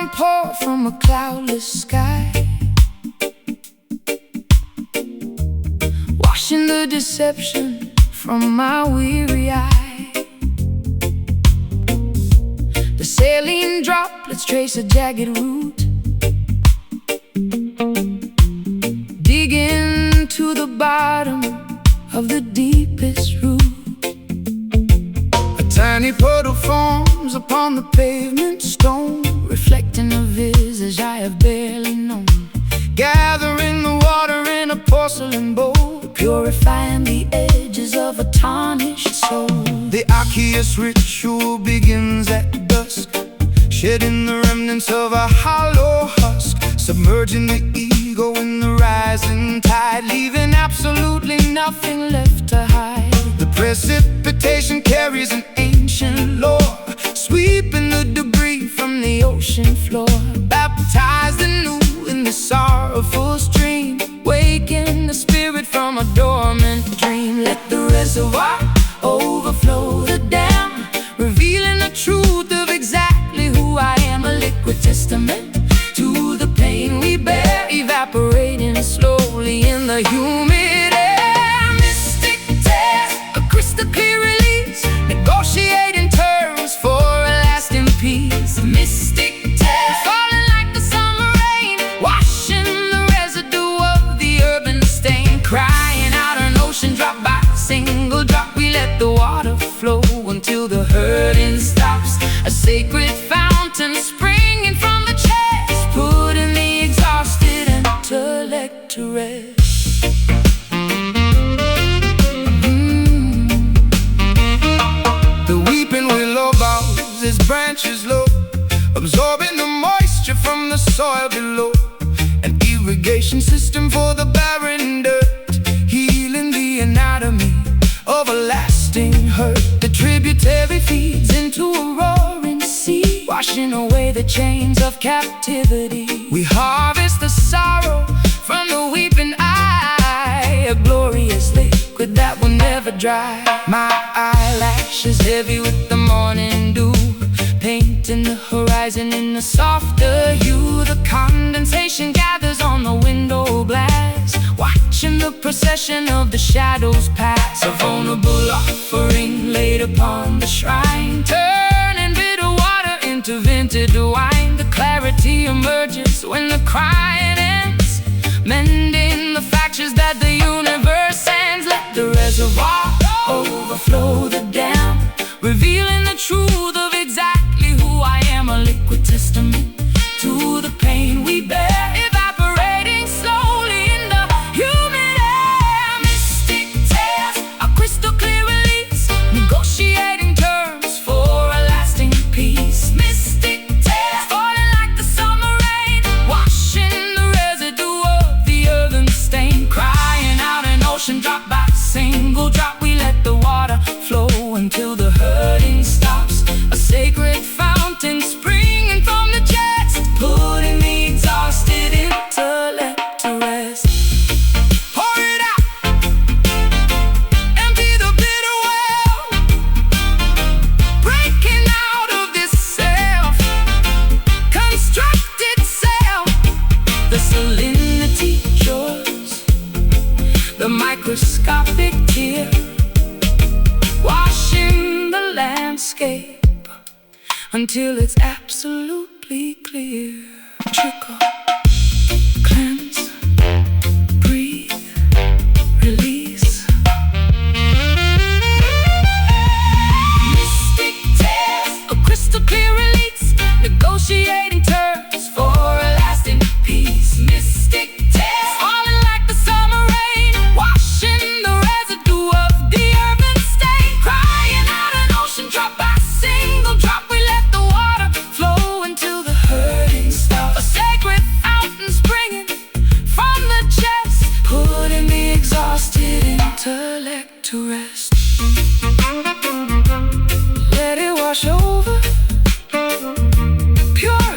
downpour from a cloudless sky, washing the deception from my weary eye. The saline droplets trace a jagged route, digging to the bottom of the deepest root. A tiny puddle forms upon the pavement stone, reflecting a visage I have barely known. Gathering the water in a porcelain bowl, purifying the edges of a tarnished soul. The Arceus ritual begins at dusk, shedding the remnants of a hollow husk, submerging the ego in the rising tide, leaving absolutely nothing left to hide. The precipitation carries an ancient lore, sweeping the debris from the ocean floor. Baptized anew in the sorrowful stream, waking the spirit from a dormant dream. Let the reservoir overflow the dam, revealing the truth of exactly who I am. A liquid testament to the pain we bear, evaporating slowly in the humid air. Mystic tears, a crystal clear release, negotiating terms for a lasting peace. Mystic tears, falling like the summer rain, washing the residue of the urban stain. Crying out an ocean drop by single drop, we let the water flow until the hurting stops. A sacred fountain springing from the chest, putting the exhausted intellect to rest. The weeping willow bows its branches low, absorbing the moisture from the soil below. An irrigation system for the barren dirt, healing the anatomy of a lasting hurt. The tributary feeds into a roaring sea, washing away the chains of captivity. We harvest the sorrow from the weeping eye, a glorious liquid that will never dry. My eyelashes heavy with the morning dew, painting the horizon in a softer hue. The condensation gathers on the window glass, watching the procession of the shadows pass. A vulnerable offering laid upon the shrine, turning bitter water into vintage wine. The clarity emerges when the crying ends, mending the fractures that the universe sends. Let the reservoir overflow the dam, revealing the truth of exactly who I am. A liquid testament to the pain we bear, evaporating slowly in the humid air. Mystic tears, a crystal clear release, negotiating terms for a lasting peace. Mystic tears, falling like the summer rain, washing the residue of the earthen stain. Crying out an ocean drop by single drop, we let the water flow until the hurting stops. A sacred fountain springing from the chest, putting the exhausted intellect to rest. Pour it out, empty the bitter well, breaking out of this self-constructed self. The salinity shores, the microscopic tear, washing the landscape until it's absolutely clear. Trickle, cleanse, breathe, release. Mystic tears, a crystal clear release, negotiating terms for a lasting peace. Mystic tears, falling like the summer rain, washing the residue of the urban stain. Crying out an ocean drop by single drop, we let the water flow until the hurting stops. A sacred fountain springing from the chest, putting the exhausted intellect to rest. Let it wash over, pure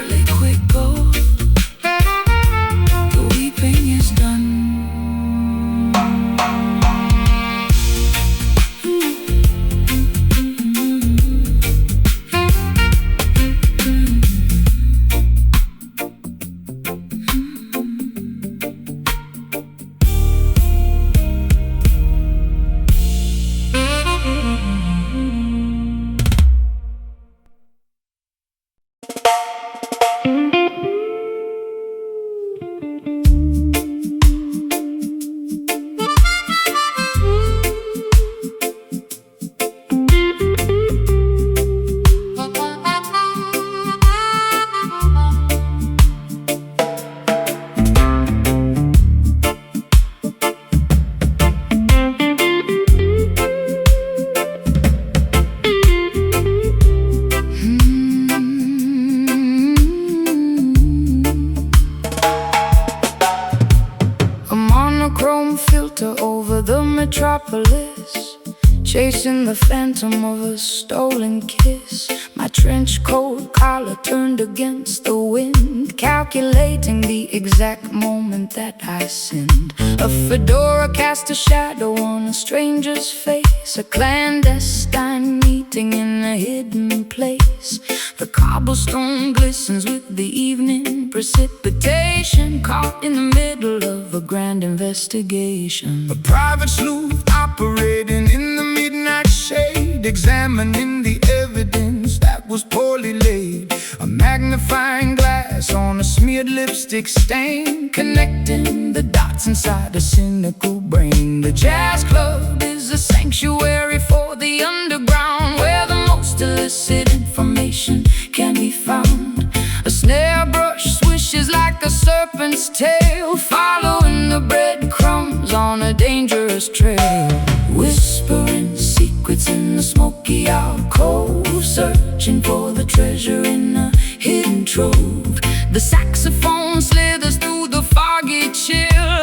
metropolis, chasing the phantom of a stolen kiss. My trench coat collar turned against the wind, calculating the exact moment that I sinned. A fedora cast a shadow on a stranger's face, a clandestine meeting in a hidden place. The cobblestone glistens with the evening precipitation, caught in the middle of a grand investigation. A private sleuth operating in the midnight shade, examining the evidence that was poorly laid. A magnifying glass on a smeared lipstick stain, connecting the dots inside a cynical brain. The jazz club is a sanctuary for the underground, where the most illicit information can be found. A snare brush swishes like a serpent's tail, following the breadcrumbs on a dangerous trail. Whispering secrets in the smoky alcove, searching for the treasure in a hidden trove. The saxophone slithers through the foggy chill,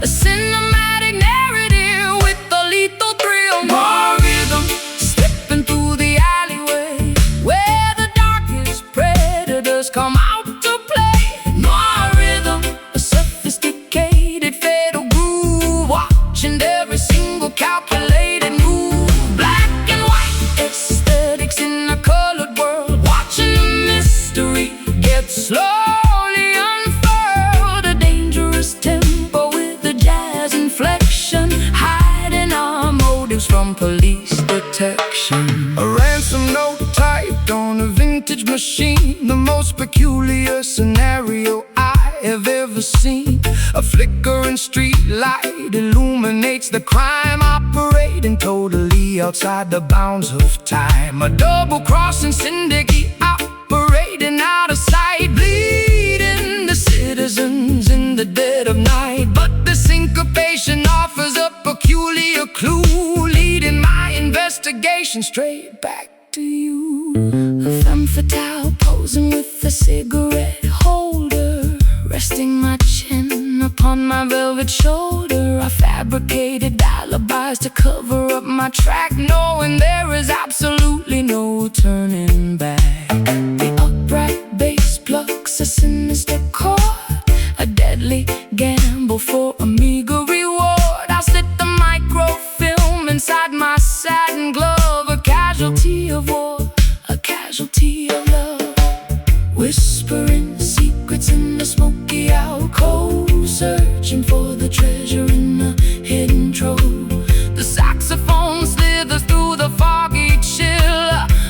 a cinematic narrative with a lethal thrill. More rhythm slipping through the alleyway, where the darkest predators come out to play. More rhythm, a sophisticated fatal groove, watching every single calculated move. Black and white aesthetics in a colored world, watching the mystery get slowly unfurled. A dangerous tempo with a jazz inflection, hiding our motives from police detection. A ransom note typed on a vintage machine, the most peculiar scenario I have ever seen. A flickering street light illuminates the crime, operating totally outside the bounds of time. A double-crossing syndicate operating out of sight, bleeding the citizens in the dead of night. But the syncopation offers a peculiar clue, leading my investigation straight back to you. A femme fatale posing with a cigarette holder, resting my chin upon my velvet shoulder. I fabricated alibis to cover up my track, knowing there is absolutely no turning back. The upright bass plucks a sinister chord, a deadly gamble for a meager reward. I slit the microfilm inside my satin glove, a casualty of war, a casualty of love. Whispering secrets in the smoky alcove, searching for the treasure in a hidden trove. The saxophone slithers through the foggy chill,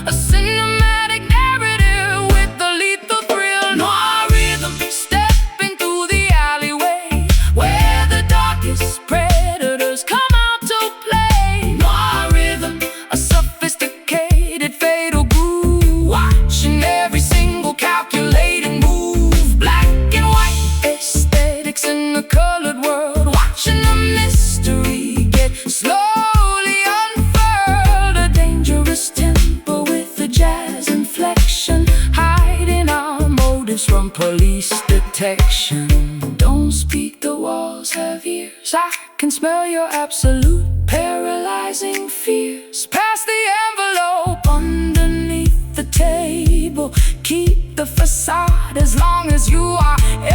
a cinematic narrative with a lethal thrill. Noir rhythm stepping through the alleyway, where the darkest predators come out to play. Noir rhythm, a sophisticated fatal groove, watching every single calculated move. Black and white aesthetics in a colored world, watching the mystery get slowly unfurled. A dangerous tempo with a jazz inflection, hiding our motives from police detection. Don't speak, the walls have ears, I can smell your absolute paralyzing fears. Pass the envelope underneath the table, keep the facade as long as you are able.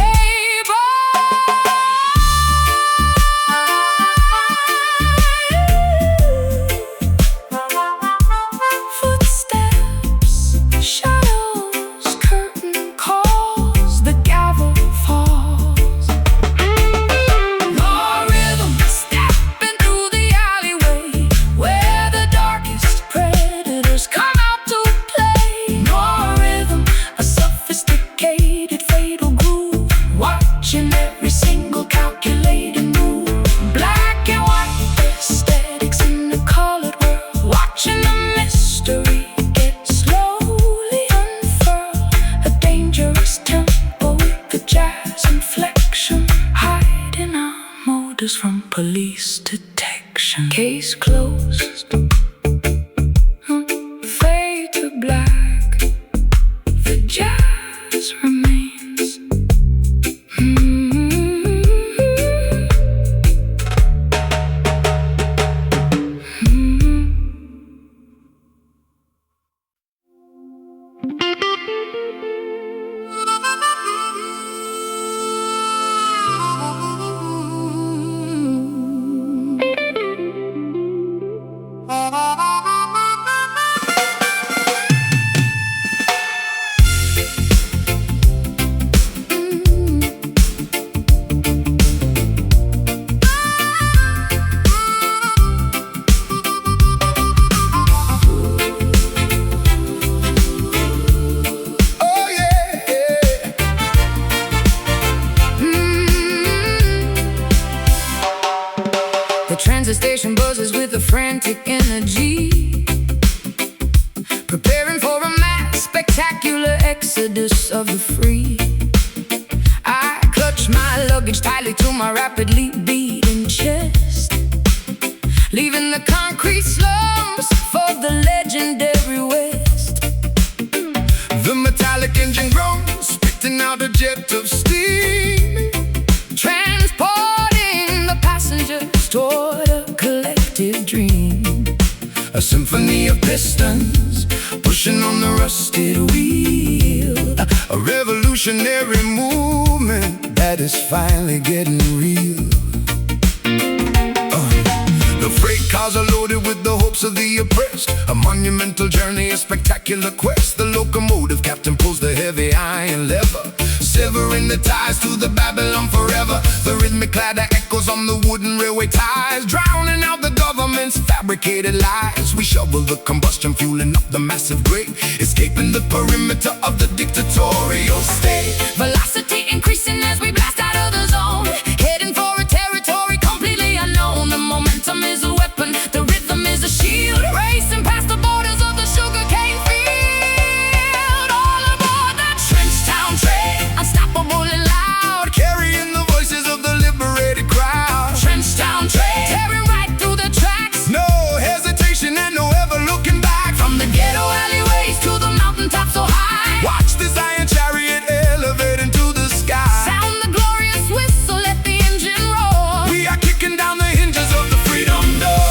Footsteps, shadows, curtain calls, the gavel falls. More rhythm stepping through the alleyway, where the darkest predators come out to play. More rhythm, a sophisticated fatal groove, watching every single calculated move. Black and white aesthetics in the colored world, watching the mystery get slowly unfurled. A dangerous tempo with a jazz inflection, hiding our motives from police detection. Case closed, fade to black, the jazz remains. frantic energy, preparing for a mass spectacular exodus of the free. I clutch my luggage tightly to my rapidly beating chest, leaving the concrete slums for the legendary West. The metallic engine groans, spitting out a jet of steam, transporting the passengers toward a collective dream. A symphony of pistons pushing on the rusted wheel, a revolutionary movement that is finally getting real. The freight cars are loaded with the hopes of the oppressed, a monumental journey, a spectacular quest. The locomotive captain pulls the heavy iron lever, severing the ties to the Babylon forever. The rhythmic clatter echoes on the wooden railway ties, drowning out the government's fabricated lies. We shovel the combustion, fueling up the massive grate, escaping the perimeter of the dictatorial state. Velocity increasing as we blast out of the zone, heading for a territory completely unknown. The momentum is a weapon, the rhythm is a shield, racing past the borders of the sugarcane field. All aboard that trench town train, unstoppable and loud, carrying the voices of the liberated crowd. Trench town train, tearing right through the tracks, no hesitation and no ever looking back. From the ghetto alleyways to the mountaintops so high, watch this iron chariot elevate into the sky. Sound the glorious whistle, let the engine roar. We are kicking down the hinges of the freedom door.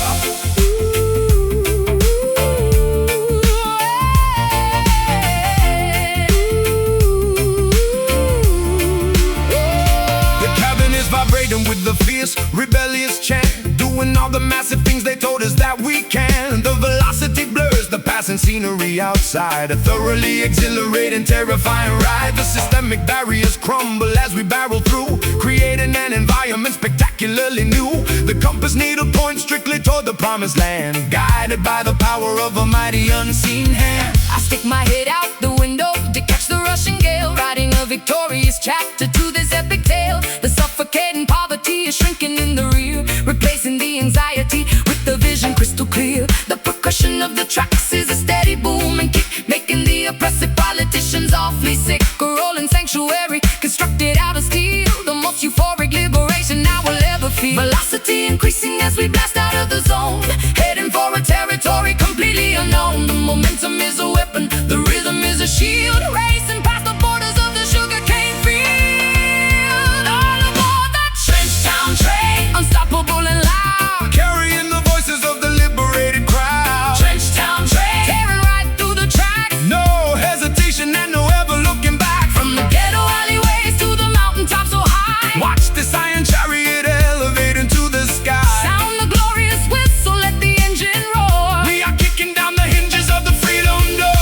The cabin is vibrating with the fierce, rebellious chant, doing all the massive things they told us that we can. The velocity blurs the passing scenery outside, a thoroughly exhilarating, terrifying ride. The systemic barriers crumble as we barrel through, creating an environment spectacularly new. The compass needle points strictly toward the promised land, guided by the power of a mighty unseen hand. I stick my head out the window to catch the rushing gale, writing a victorious chapter to this epic tale. The suffocating poverty is shrinking in the rear, replacing the anxiety with the vision crystal clear. The percussion of the tracks is a steady boom and kick, making the oppressive politicians awfully sick. A rolling sanctuary constructed out of steel, the most euphoric liberation I will ever feel. Velocity increasing as we blast out of the zone, heading for a territory completely unknown. The momentum is a weapon, the rhythm is a shield, racing past the borders of the sugarcane field. All aboard that trench town train, unstoppable and loud, carrying the voices of the liberated crowd. Trench town train, tearing right through the tracks, no hesitation and no ever looking back. From the ghetto alleyways to the mountaintops so high, watch this iron chariot elevate into the sky. Sound the glorious whistle, let the engine roar. We are kicking down the hinges of the freedom door.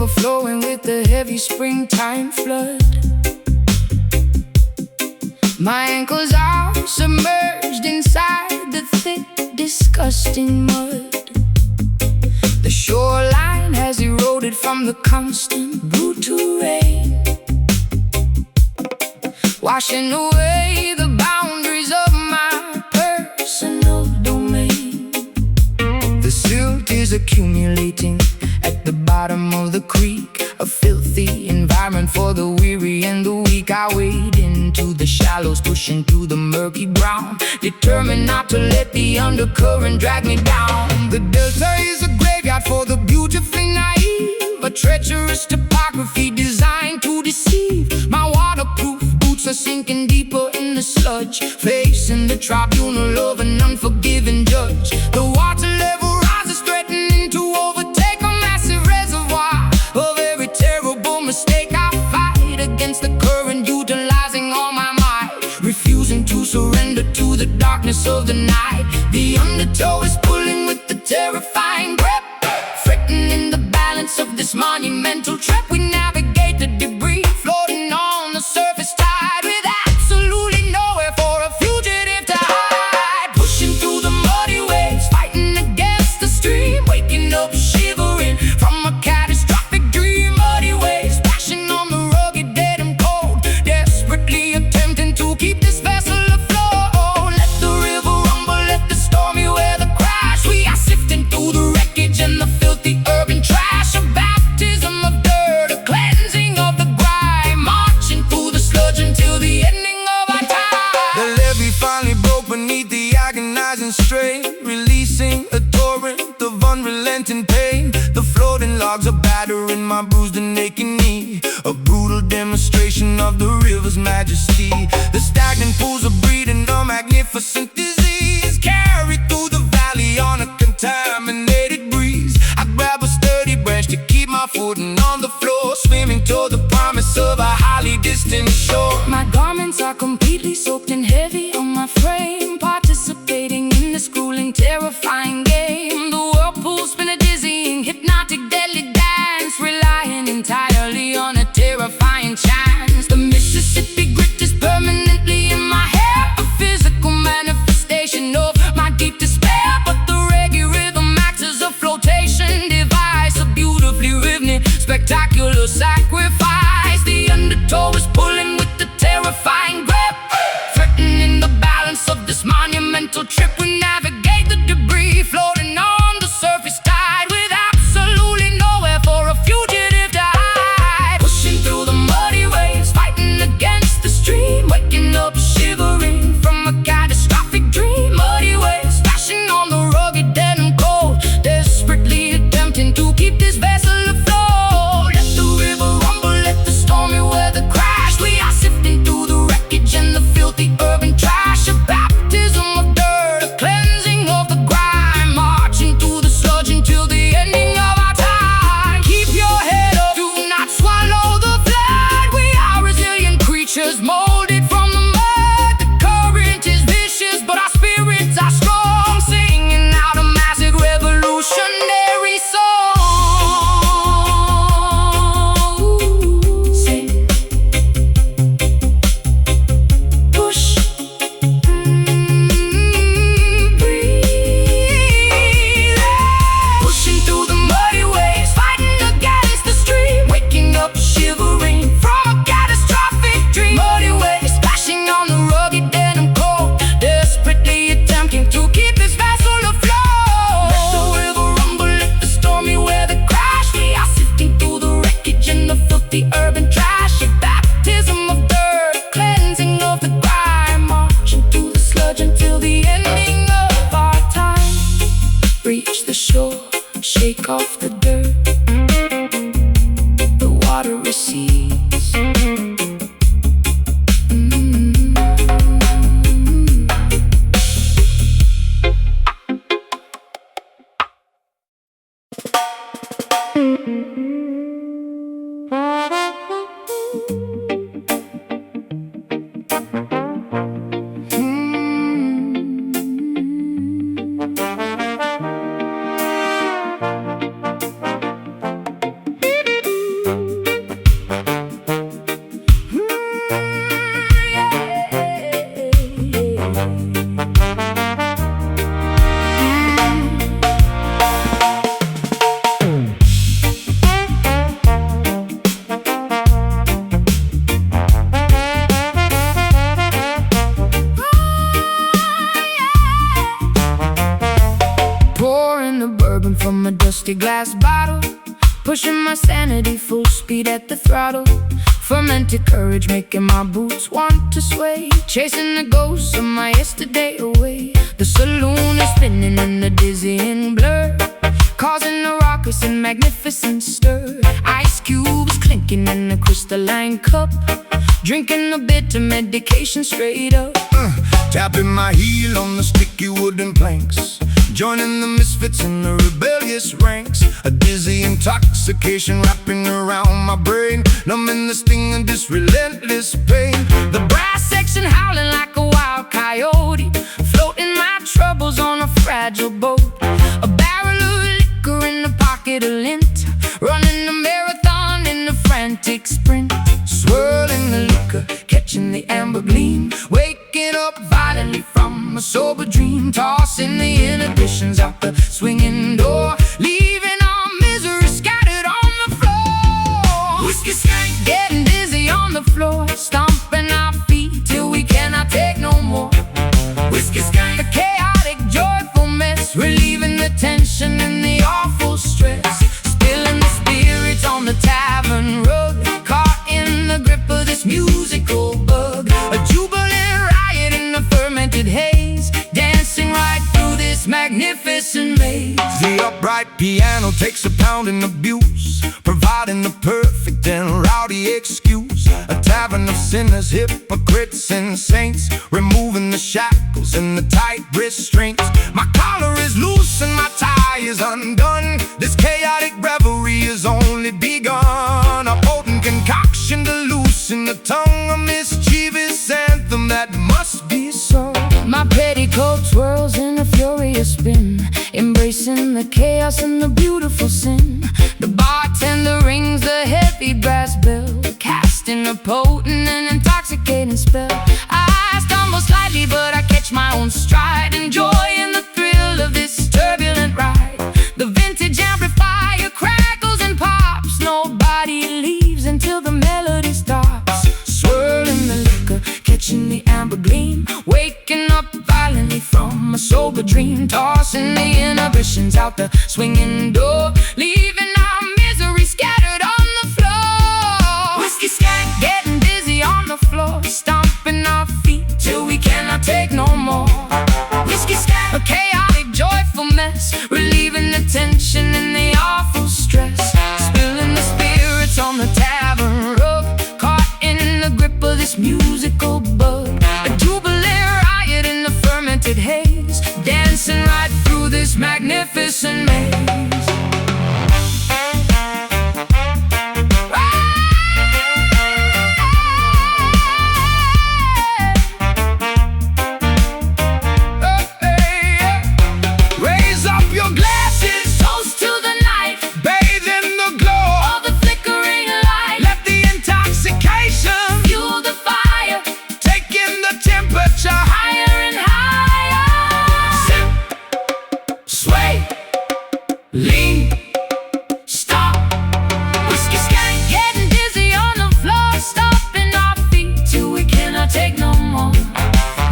overflowing with the heavy springtime flood. My ankles are submerged inside the thick, disgusting mud. The shoreline has eroded from the constant, brutal rain, washing away the boundaries of my personal domain. The silt is accumulating at the bottom of the creek, a filthy environment for the weary and the weak. I wade into the shallows, pushing through the murky brown, determined not to let the undercurrent drag me down. The delta is a graveyard for the beautifully naive, a treacherous topography designed to deceive. My waterproof boots are sinking deeper in the sludge, facing the tribunal of an unforgiving judge. The water level rises, threatening to overtake a massive reservoir of every terrible mistake. I fight against the current, utilizing all my might, refusing to surrender to the darkness of the night. The undertow is pulling with the terrifying grip, fretting in the balance of this monumental trip. We navigate the debris, floating on the surface tide, with absolutely nowhere for a fugitive to hide. Pushing through the muddy waves, fighting against the stream, waking up shivering from a catastrophic dream. Muddy waves splashing on the rugged, dead and cold, desperately attempting to keep this vessel afloat. Let the river rumble, let the stormy weather crash. We are sifting through the wreckage and the filthy urban trash. A baptism of dirt, a cleansing of the grime, marching through the sludge until the ending of our time. The levee finally broke beneath the agonizing strain, releasing a torrent of unrelenting pain. The floating logs are battering my bruised and aching knee, a brutal demonstration of the river's majesty. The stagnant pools are breeding a magnificent disease, carried through the valley on a contaminated breeze. I grab a sturdy branch to keep my footing on the floor, swimming toward the promise of a highly distant shore. My garments are completely soaked and heavy on my frame, participating in this grueling, terrifying game. The whirlpool spin a dizzying, hypnotic, deadly dance, relying entirely on a terrifying chance. The Mississippi grit is permanently in my hair, a physical manifestation of my deep despair. But the reggae rhythm acts as a flotation device, a beautifully rhythmic, spectacular sacrifice. The undertow is pulling with the terrifying grip, threatening the balance of this monumental trip. We navigate the debris, floating on the surface tide, with absolutely nowhere for a fugitive to hide. Pushing through the muddy waves, fighting against the stream, waking up shivering from a catastrophic dream. Muddy waves splashing on the rugged, dead and cold, desperately attempting to keep this vessel afloat. Let the rusty glass bottle, pushing my sanity full speed at the throttle. Fermented courage making my boots want to sway, chasing the ghosts of my yesterday away. The saloon is spinning in the dizzying blur, causing a raucous and magnificent stir. Ice cubes clinking in a crystalline cup, drinking a bitter medication straight up. Tapping my heel on the sticky wooden planks, joining the misfits in the rebellious ranks. A dizzy intoxication wrapping around my brain, numbing the sting of this relentless pain. The brass section howling like a wild coyote, floating my troubles on a fragile boat. A barrel of liquor in the pocket of lint, running a marathon in a frantic sprint. Swirling the liquor, catching the amber gleam, waking up violently from a sober dream. Tossing the inhibitions out the swinging door, leaving our misery scattered on the floor. Whiskey skank, getting dizzy on the floor, stomping our feet till we cannot take no more. Whiskey skank, a chaotic, joyful mess, relieving the tension and the awful stress. Spilling the spirits on the tavern rug, caught in the grip of this musical bug. A jubilant riot in the fermented haze, dancing right through this magnificent maze. The upright piano takes a pounding abuse, providing the perfect and rowdy excuse. A tavern of sinners, hypocrites and saints, removing the shackles and the tight restraints. My collar is loose and my tie is undone, this chaotic revelry is only begun. A potent concoction to loosen the tongue, a mischievous anthem that must be sung. My petticoat swirls in a furious spin, embracing the chaos and the beautiful sin. The bartender rings the heavy brass bell, casting a potent and intoxicating spell. I stumble slightly, but I catch my own stride, enjoying the thrill of this turbulent ride. The vintage amplifier crackles and pops, nobody leaves until the melody stops. Swirling the liquor, catching the amber gleam, waking up violently from a sober dream. Tossing the inhibitions out the swinging door, leaving our misery scattered on the floor. Whiskey skank, getting dizzy on the floor, stomping our feet till we cannot take no more. Whiskey skank, a chaotic, joyful mess, relieving the tension and the awful stress. Spilling the spirits on the tavern rug, caught in the grip of this musical bug. A jubilant riot in the fermented haze, dancing right through this magnificent maze. Raise up your glasses, Toast to the night, bathe in the glow all the flickering light. Let the intoxication Fuel the fire, take in the temperature. higher and higher. Sip, Sway, lean, stop. Whiskey skank, getting dizzy on the floor, stomping our feet till we cannot take no more.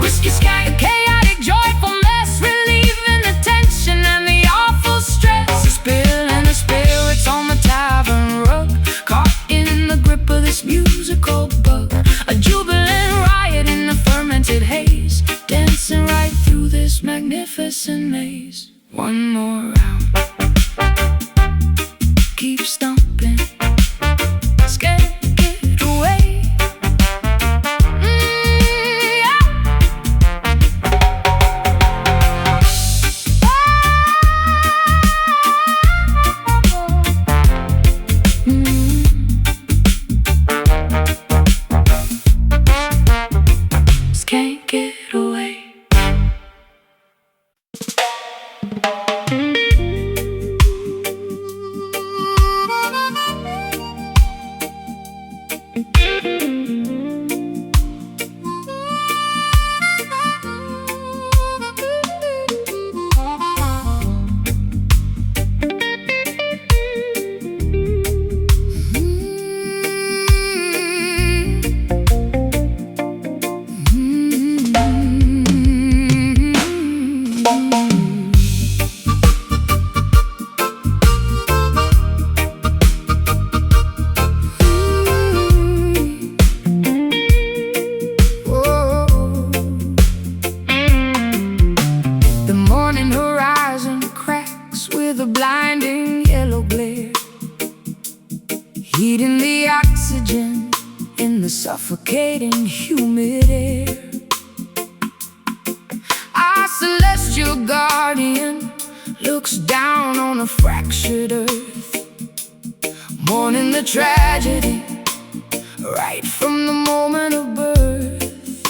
Whiskey skank, a chaotic, joyful mess, relieving the tension and the awful stress. Spilling the spirits on the tavern rug, caught in the grip of this musical bug. A jubilant riot in the fermented haze, dancing right through this magnificent maze. One more round, keep stomping, scared, get away. Yeah. Just can't get away. suffocating humid air. Our celestial guardian looks down on a fractured earth, mourning the tragedy right from the moment of birth.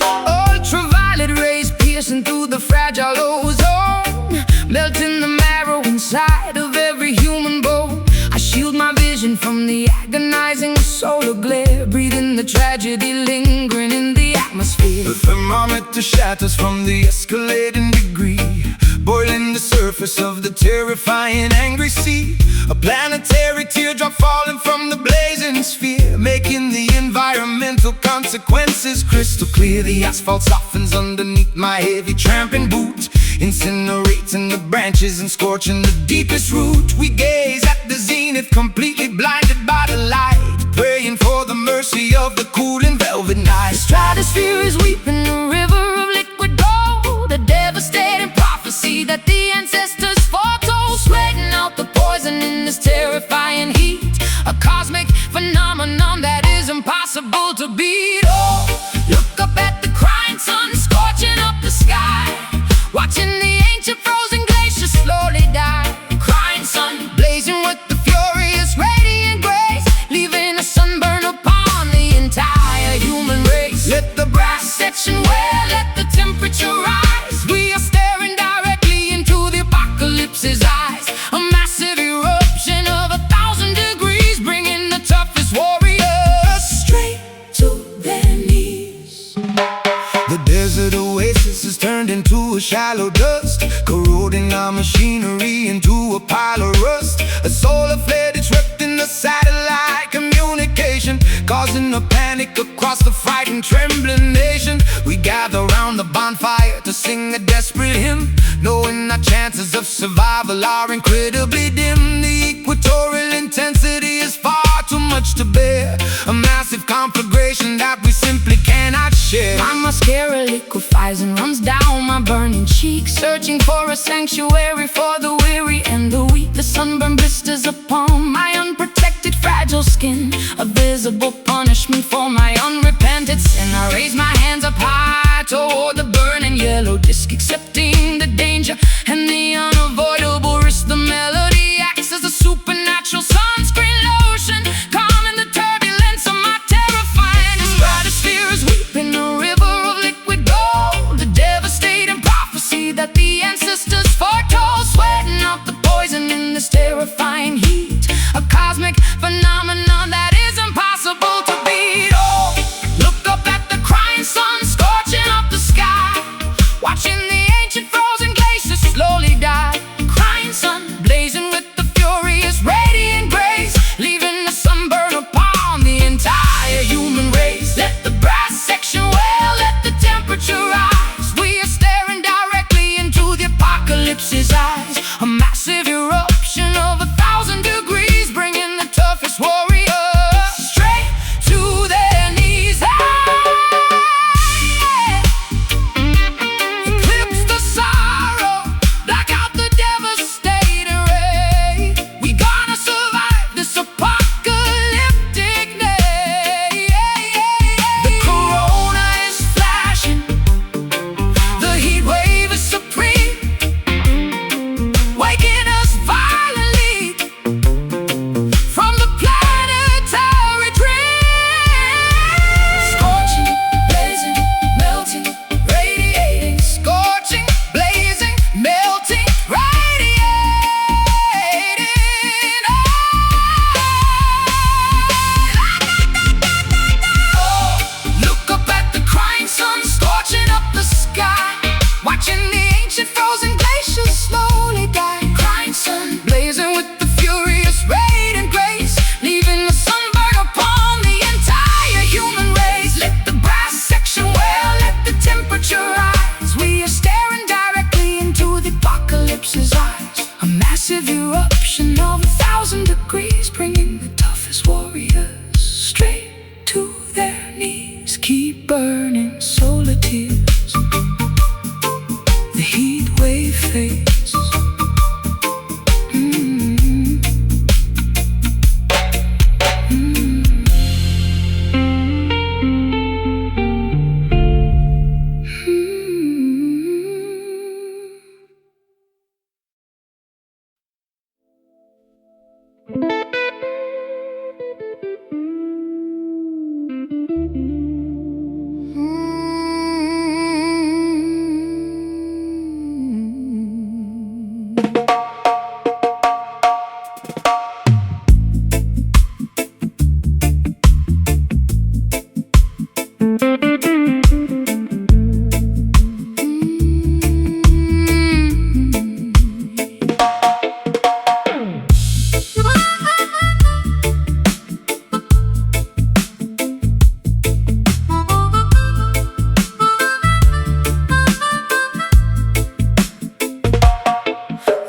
Ultraviolet rays piercing through the fragile ozone, melting the marrow inside of every human bone. I shield my vision from the agonizing solar glare, breathing the tragedy lingering in the atmosphere. The thermometer shatters from the escalating degree, boiling the surface of the terrifying angry sea. A planetary teardrop falling from the blazing sphere, making the environmental consequences crystal clear. The asphalt softens underneath my heavy tramping boot, incinerating the branches and scorching the deepest root. We gaze at the zenith, completely blinded by the light, praying for the mercy of the cooling velvet night. The stratosphere is weeping, a river of liquid gold, a devastating prophecy that the ancestors foretold, sweating out the poison in this terrifying heat, a cosmic phenomenon that is impossible to beat. Oh, look up at the crying sun, scorching up the sky, watching the ancient frozen glaciers slowly die. Crying sun, blazing with the furious radiant grace, leaving a sunburn upon the entire human race. Let the brass section wear, let the temperature rise. We are staring directly into the apocalypse's eyes, a massive eruption of 1,000 degrees, bringing the toughest warriors straight to their knees. The desert oasis is turned into a shallow dust, corroding our machinery into a pile of rust. A solar flare disrupting the satellite communication, causing a panic across the frightened, trembling nation. We gather round the bonfire to sing a desperate hymn, knowing our chances of survival are incredibly dim. The equatorial intensity is far too much to bear, a massive conflagration that we simply cannot share. My mascara liquefies and runs down my burning cheeks, searching for a sanctuary for the weary and the weak. The sunburn blisters upon my unprotected, fragile skin, a visible punishment for my unrepented sin. I raise my hands up high toward the burning yellow disc, accepting the danger and the unavoidable risk. The melody acts as a supernatural sunscreen lotion, calming the turbulence of my terrifying. The stratosphere is weeping, a river of liquid gold, a devastating prophecy that the ancestors foretold, sweating out the poison in this terrifying heat, a cosmic phenomenon that is impossible to beat. Oh, look up at the crying sun, scorching up the sky, watching the ancient frozen glaciers slowly die.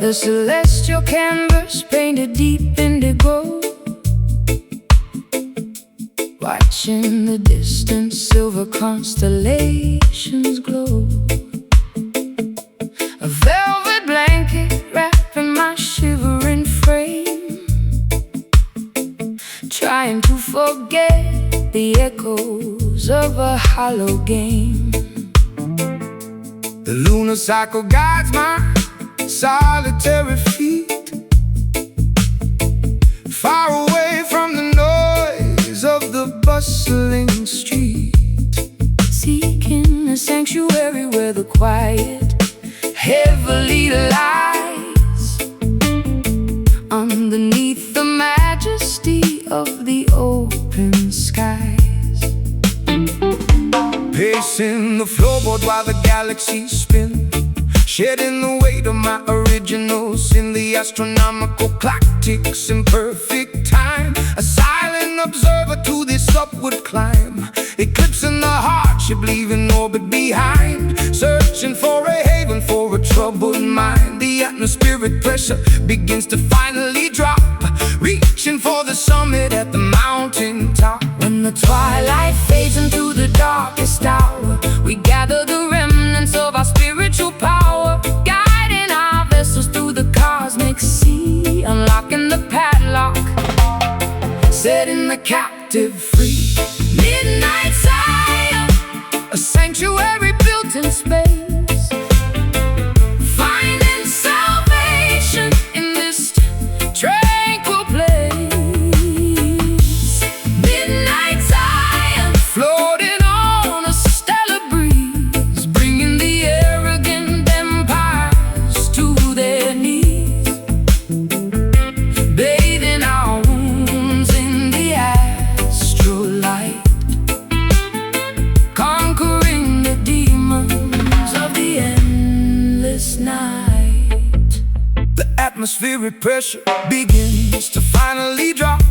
The celestial canvas painted deep indigo, watching the distant silver constellations glow. A velvet blanket wrapping my shivering frame, trying to forget the echoes of a hollow game. The lunar cycle guides my solitary feet, far away from the noise of the bustling street, seeking a sanctuary where the quiet heavily lies, underneath the majesty of the open skies. Pacing the floorboard while the galaxies spin, shedding the weight of my original sin. The astronomical clock ticks in perfect time, a silent observer to this upward climb, eclipsing the hardship, leaving orbit behind, searching for a haven for a troubled mind. The atmospheric pressure begins to finally drop, reaching for the summit at the mountain top. When the twilight fades into the darkest hour, we gather the remnants of our spiritual power, guiding our vessels through the cosmic sea, unlocking the padlock, setting the captive free. Midnight Zion, A sanctuary built in space, finding salvation in this tranquil place. Midnight Zion, floating on a stellar breeze, bringing the arrogant empires to their knees, bathing our wounds in the astral light, conquering the demons of the endless night. the atmospheric pressure begins to finally drop,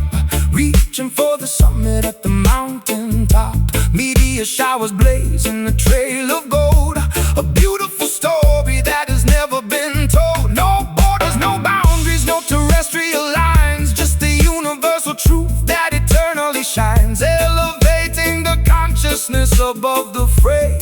reaching for the summit at the mountain top. Meteor showers blaze in a trail of gold, a beautiful story that has never been told. No borders, no boundaries, no terrestrial lines, just the universal truth that eternally shines, elevating the consciousness above the fray,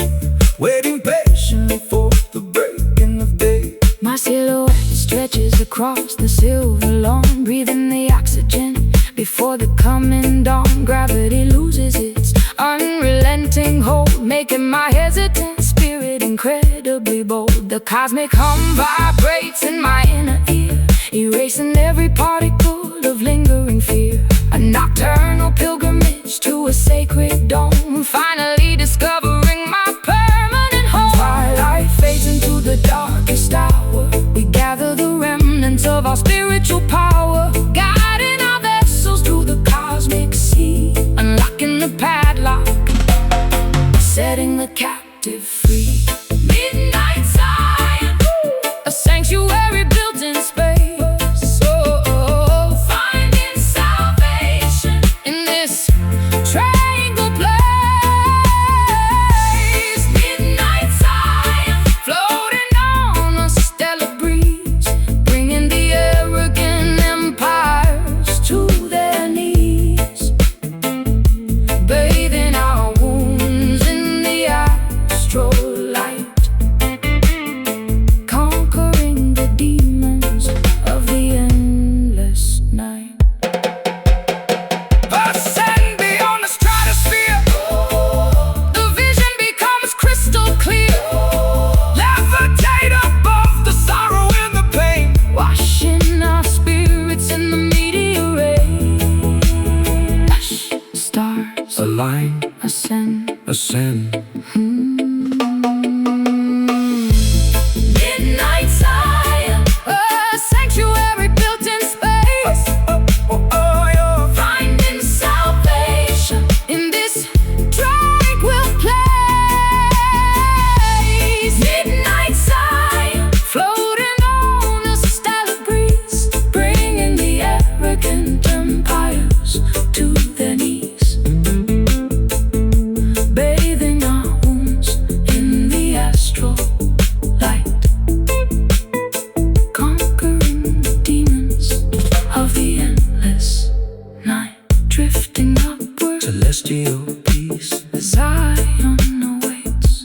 waiting patiently for the breaking of day. My silhouette stretches across the silver lawn, breathing the oxygen before the coming dawn. Gravity loses its unrelenting hold, making my hesitant spirit incredibly bold. The cosmic hum vibrates in my inner ear, erasing every particle of lingering fear. A nocturnal pilgrimage to a sacred dome, finally discovering my permanent home. Twilight fades into the darkest hour, we gather the remnants of our spiritual power, guiding our vessels through the cosmic sea, unlocking the padlock, setting the captive free. Midnight Zion, a sanctuary built in space, finding salvation in this tranquil place. A line, a sin, a sin. Midnight Zion, a sanctuary built in space. Finding salvation in this tranquil place. Midnight Zion, floating on a stellar breeze, bringing the arrogant empires to their knees. Bathing our wounds in the astral light, conquering the demons of the endless night, drifting upward, Celestial peace. Zion awaits.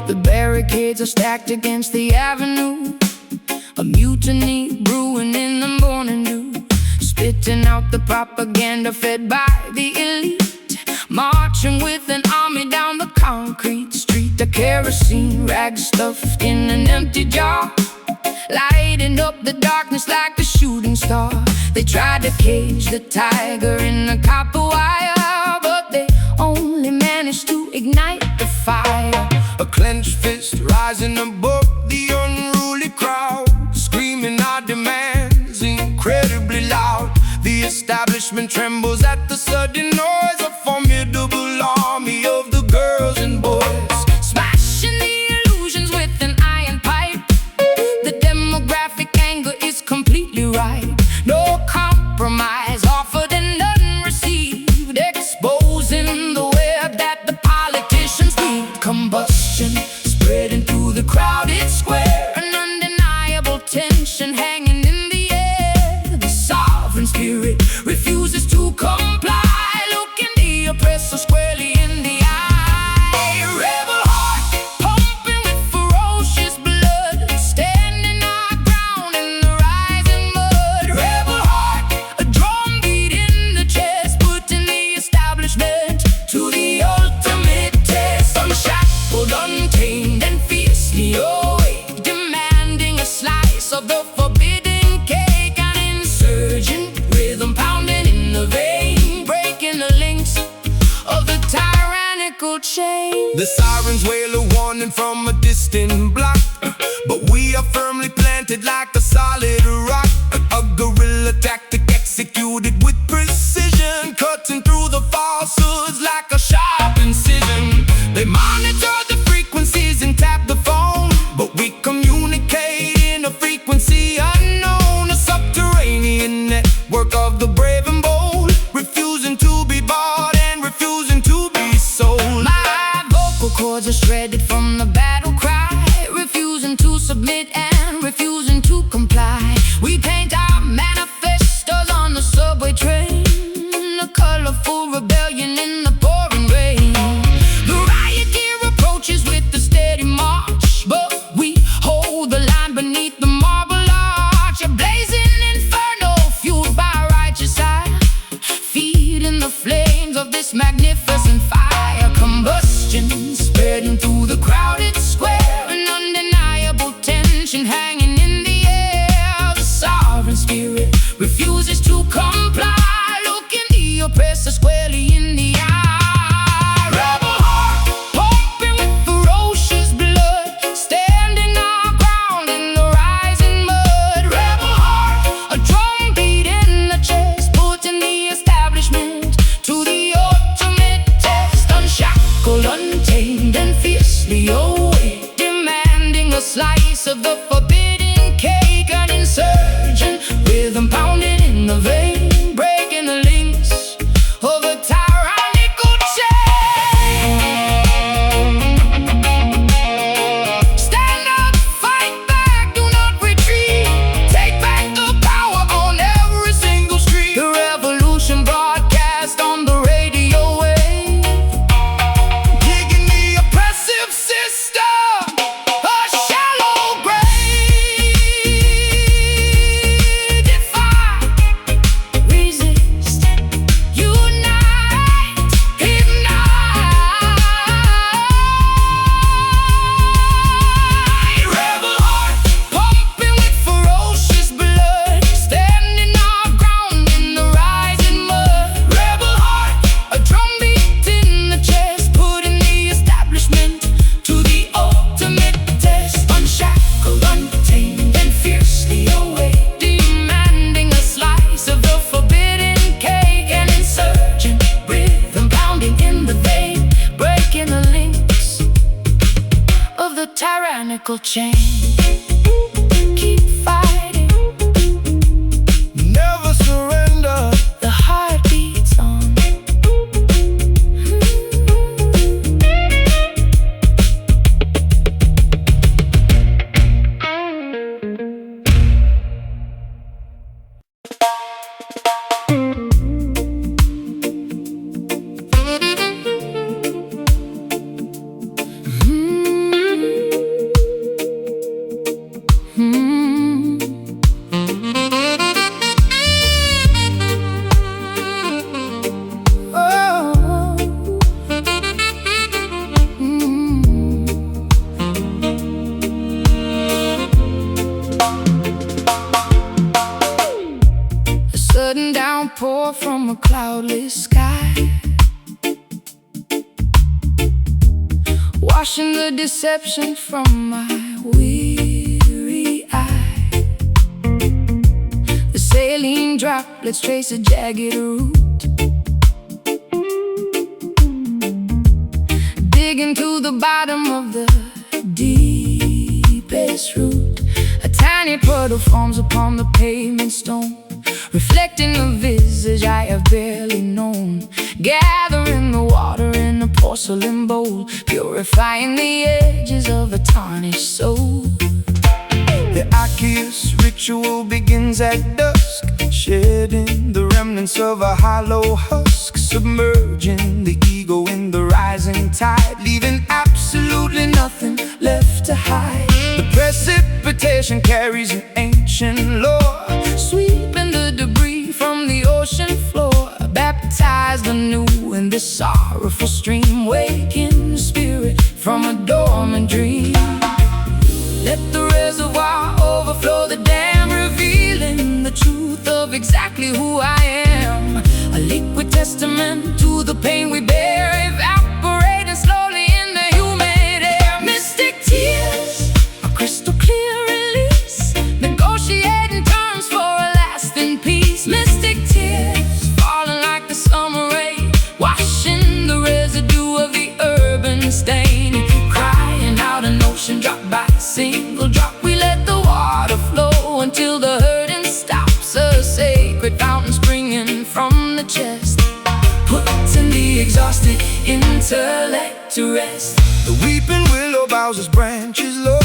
The barricades are stacked against the avenue. A mutiny brewing in the morning dew, spitting out the propaganda fed by the elite, marching with an army down the concrete street. A kerosene rag stuffed in an empty jar, lighting up the darkness like a shooting star. They tried to cage the tiger in the copper wire, but they only managed to ignite the fire. A clenched fist rising above the unruly crowd, screaming our demands incredibly loud. The establishment trembles at the sudden noise, a formidable army of the girls and boys, smashing the illusions with an iron pipe. The demographic anger is completely right. No compromise offered and none received, exposing the web that the politicians weave. Combustion spreading through the crowded square, an undeniable tension hanging in the air. The sovereign spirit refuses to comply, looking the oppressor squarely in the eye. Rebel heart pumping with ferocious blood, standing our ground in the rising mud. Rebel heart, a drum beat in the chest, putting the establishment to the ultimate test. Unshackled, untamed, and fiercely awake, demanding a slice of the forbidden cake. An insurgent rhythm pounding in the vein, breaking the links of the tyrannical chain. The sirens wail a warning from a distant block, but we are firmly planted like a solid rock. A guerrilla tactic executed with precision, cutting through the falsehoods like a sharp incision. They monitor the frequencies and tap the phone, but we communicate in a frequency unknown. A subterranean network of the brave and bold, refusing to be bought and refusing to be sold. My vocal cords are shredded from the battle cry, refusing to submit and refusing to comply. We paint our manifestos on the subway train, a colorful rebellion in the pouring rain. The riot gear approaches with a steady march, but we hold the line beneath the marble arch. A blazing inferno fueled by righteous ire, feeding the flames of this magnificent fire. Combustion spreading through the crowded square, an undeniable tension hanging in the air. The sovereign spirit refuses to comply, looking the oppressor squarely in the eye. Rebel heart pumping with ferocious blood, standing our ground in the rising mud. Rebel heart, a drum beat in the chest, putting the establishment to the ultimate test. Unshackled, untamed, cycle change. Keep fighting, never surrender. the heart beats on. Sudden downpour from a cloudless sky, washing the deception from my weary eye. The saline droplets trace a jagged route, digging to the bottom of the deepest root. A tiny puddle forms upon the pavement stone, reflecting the visage I have barely known. Gathering the water in a porcelain bowl, purifying the edges of a tarnished soul. The aqueous ritual begins at dusk, shedding the remnants of a hollow husk, submerging the ego in the rising tide, leaving absolutely nothing left to hide. The precipitation carries an ancient lore, Sweeping the debris from the ocean floor, baptized anew in this sorrowful stream, waking the spirit from a dormant dream. Let the reservoir overflow the dam, revealing the truth of exactly who I am. A liquid testament to the pain we bear, evaporating slowly in the humid air. Mystic tears, a crystal clear release, negotiating terms for a lasting peace. Mystic tears, falling like the summer rain, washing the residue of the urban stain. Crying out an ocean drop by single drop, we let the water flow until the hurting stops. A sacred fountain springing from the chest, putting the exhausted intellect to rest. the weeping willow bows its branches low,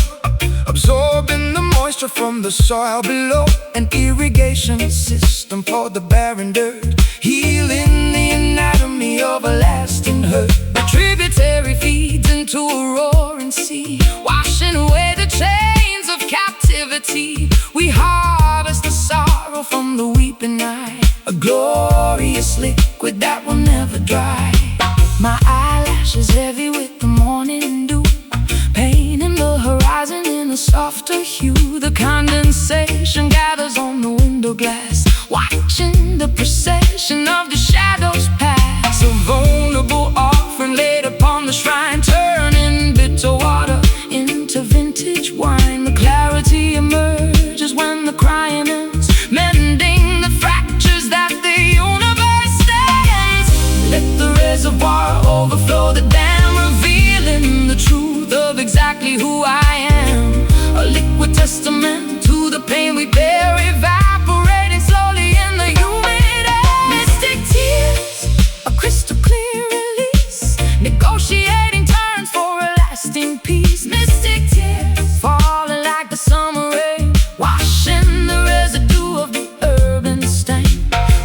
absorbing the moisture from the soil below. An irrigation system for the barren dirt, healing the anatomy of a lasting hurt. The tributary feeds into a roaring sea, washing away the chains of captivity. We harvest the sorrow from the weeping eye, a glorious liquid that will never dry. My eyelashes heavy with the morning dew, painting the horizon in a softer hue. The condensation gathers on the window glass, watching the procession of the shadows pass. A vulnerable offering laid upon the shrine, turning bitter water into vintage wine. The clarity emerges when the crying ends, mending the fractures that the universe stands. Let the reservoir overflow the dam, revealing the truth of exactly who I am. A liquid testament to the pain we bear, evaporating slowly in the humid air. Mystic tears, a crystal clear release, negotiating terms for a lasting peace. Mystic tears, falling like the summer rain, washing the residue of the urban stain.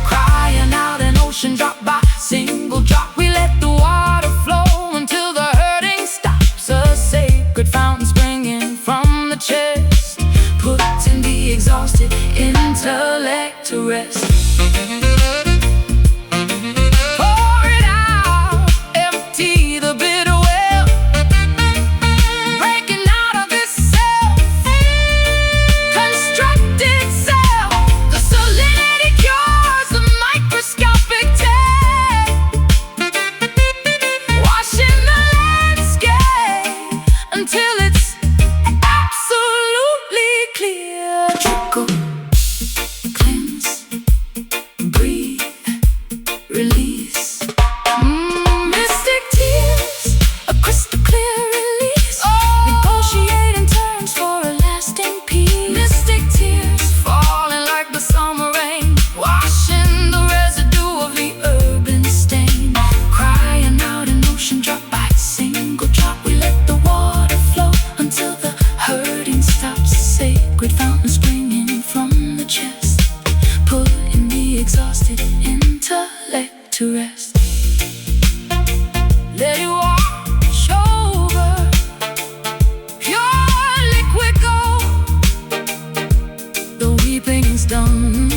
Crying out an ocean drop by single drop, we let the water flow until the hurting stops. A sacred fountain springing from the chest, putting the exhausted intellect to rest. Pour it out, empty the bitter well, breaking out of this self, constructed self. The salinity cures the microscopic tear, washing the landscape until it's absolutely clear. Trickle, cleanse, breathe, release. Mystic tears, a crystal clear release, negotiating terms to rest. Let it wash over, pure liquid gold. The weeping's done.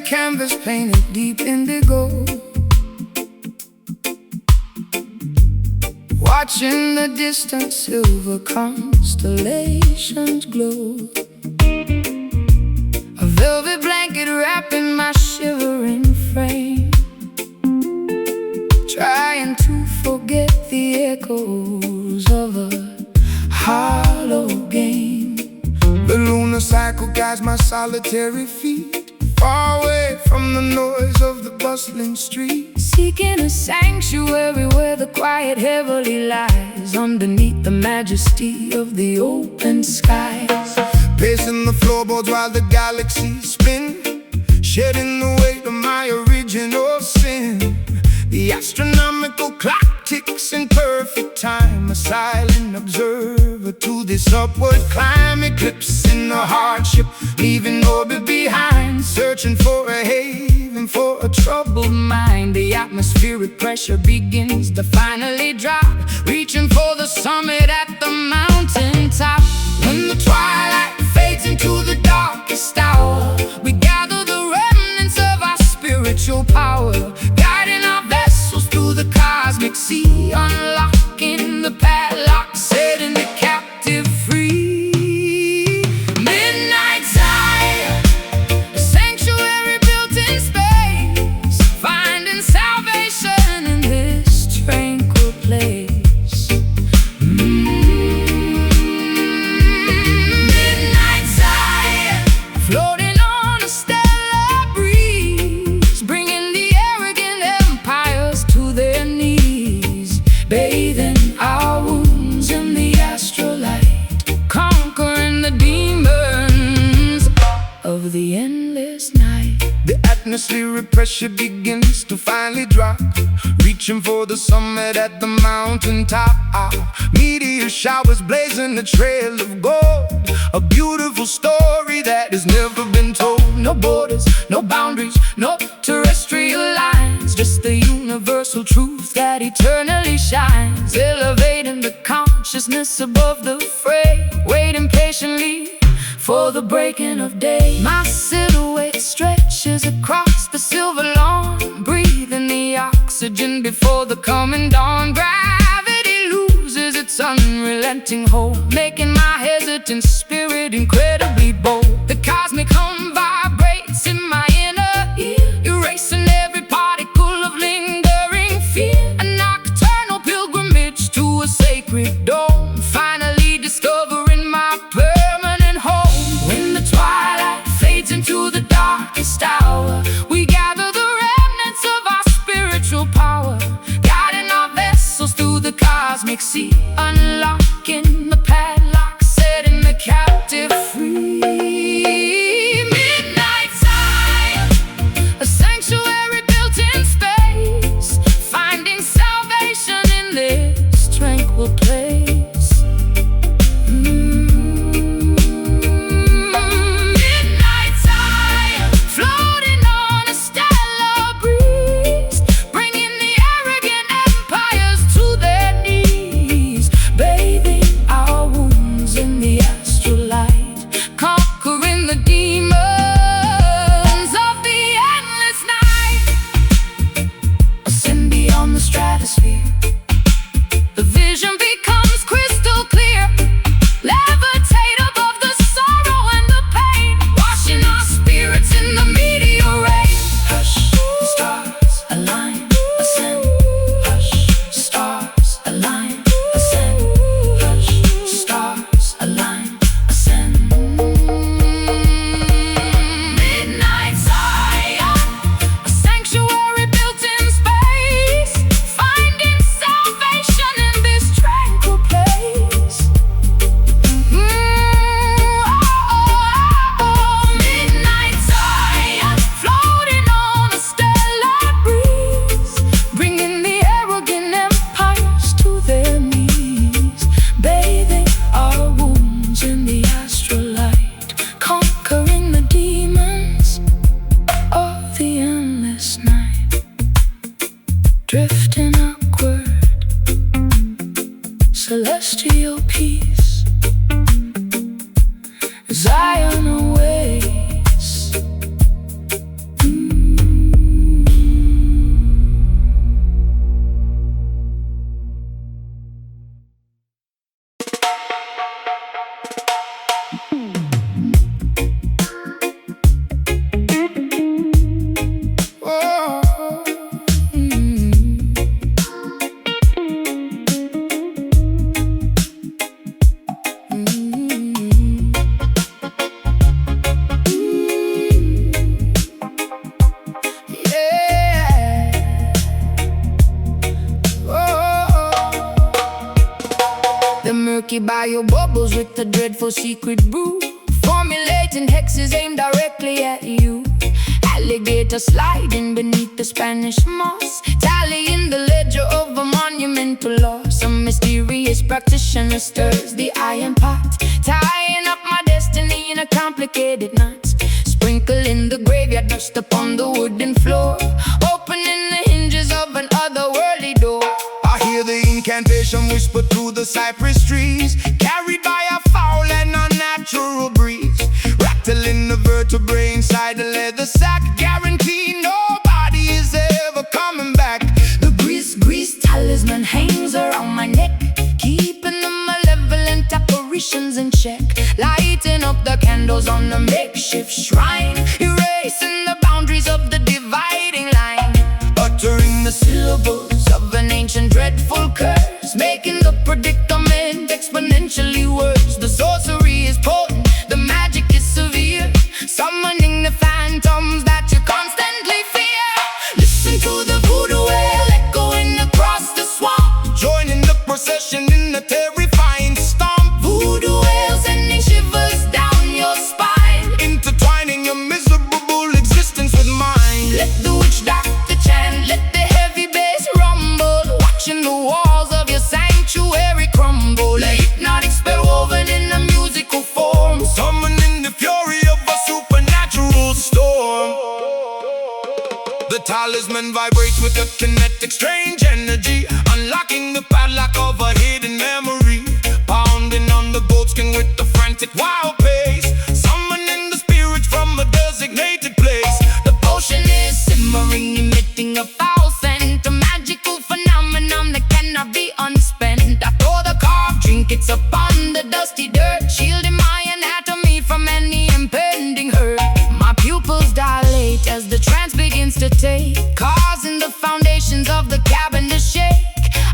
Canvas painted deep indigo, watching the distant silver constellations glow. A velvet blanket wrapping my shivering frame, trying to forget the echoes of a hollow game. The lunar cycle guides my solitary feet, far away from the noise of the bustling street, seeking a sanctuary where the quiet heavily lies underneath the majesty of the open skies. Pacing the floorboards while the galaxies spin, shedding the weight of my original sin. The astronomical clock ticks in perfect time, a silent observer to this upward climb. Eclipsing the hardship, leaving orbit behind, searching for a haven for a troubled mind. The atmospheric pressure begins to finally drop, reaching for the summit at the mountain top. When the twilight fades into the darkest hour, we gather the remnants of our spiritual power, guiding our vessels through the cosmic sea, unlocking the padlock, setting the captive free. Midnight Zion, a sanctuary built in space, finding salvation in this tranquil place. Midnight Zion, floating on a stellar breeze, bringing the arrogant empires to their knees, bathing our wounds in the astral light, conquering the demons of the endless night. the atmospheric pressure begins to finally drop, reaching for the summit at the mountain top. Meteor showers blazing a trail of gold, a beautiful story that has never been told. No borders, no boundaries, no terrestrial lines, just the universal truth that eternally shines, elevating the consciousness above the fray, waiting patiently for the breaking of day. My silhouette stretches across the silver lawn, breathing the oxygen before the coming dawn. Gravity loses its unrelenting hold, making my hesitant spirit incredibly bold. The cosmic hum vibrates in my inner ear, erasing every particle of lingering fear. A nocturnal pilgrimage to a sacred dome, finally discovering my permanent home. When the twilight fades into the darkest hour, We gather the remnants of our spiritual power, guiding our vessels through the cosmic sea, unlocking the padlock, setting the captive free. Zion awaits. The murky bio bubbles with the dreadful secret brew, formulating hexes aimed directly at you. Alligator sliding beneath the Spanish moss, tallying the ledger of a monumental loss. Some mysterious practitioner stirs the iron pot, tying up my destiny in a complicated knot. Sprinkling the graveyard dust upon the wooden floor, opening the hinges of an otherworldly door. I hear the incantation whisper through the cypress trees, carried by a foul and unnatural breeze, rattling the vertebrae inside the leather sack, guarantee nobody is ever coming back. The grease talisman hangs around my neck, keeping the malevolent apparitions in check. Lighting up the candles on the makeshift shrine, erasing the boundaries of the dividing line. Uttering the Syllables of an ancient dreadful curse, making the predicament exponentially worse. The sorcery is potent, the magic is severe, summoning the phantoms that you constantly fear. Listen to the voodoo wail echoing across the swamp, joining the procession in the terrifying stomp. voodoo wail sending shivers down your spine, Intertwining your miserable existence with mine. let the witch doctor chant, let the heavy bass rumble, watching the walls of your sanctuary crumble. A hypnotic spell woven in a musical form, Summoning the fury of a supernatural storm. The talisman vibrates with a kinetic strange energy, unlocking the padlock of a hidden memory, pounding on the goatskin with the frantic wild pace, summoning the spirits from a designated place. the potion is simmering, emitting a foul scent, a magical phenomenon that cannot be unspent. I pour the carved trinkets upon the dusty dirt, shielding my anatomy from any impending hurt. My pupils dilate as the trance begins to take, causing the foundations of the cabin to shake.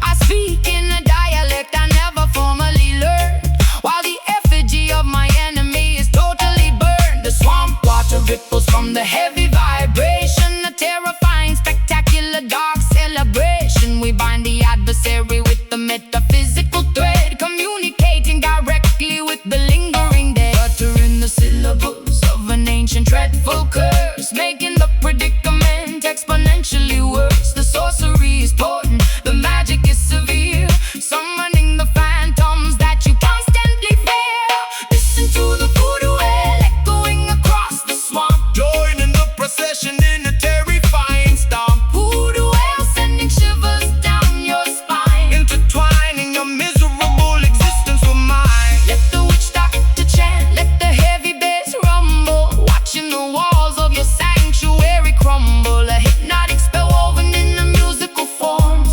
I speak in a dialect I never formally learned, while the effigy of my enemy is totally burned. The swamp water ripples from the heavy vibration, a terrifying, spectacular, dark celebration. We bind the adversary with the metaphysical thread, communicating directly with the lingering dead. Uttering the syllables of an ancient dreadful curse, making the predicament exponentially worse. The sorcery is potent, the magic is severe, summoning the phantoms that you constantly fear. Listen to the voodoo wail echoing across the swamp, Joining the procession in a terrifying stomp. voodoo wail sending shivers down your spine. Intertwining your miserable existence with mine. Let the witch doctor chant, let the heavy bass rumble, watching the walls of your sanctuary crumble. A hypnotic spell woven in a musical form,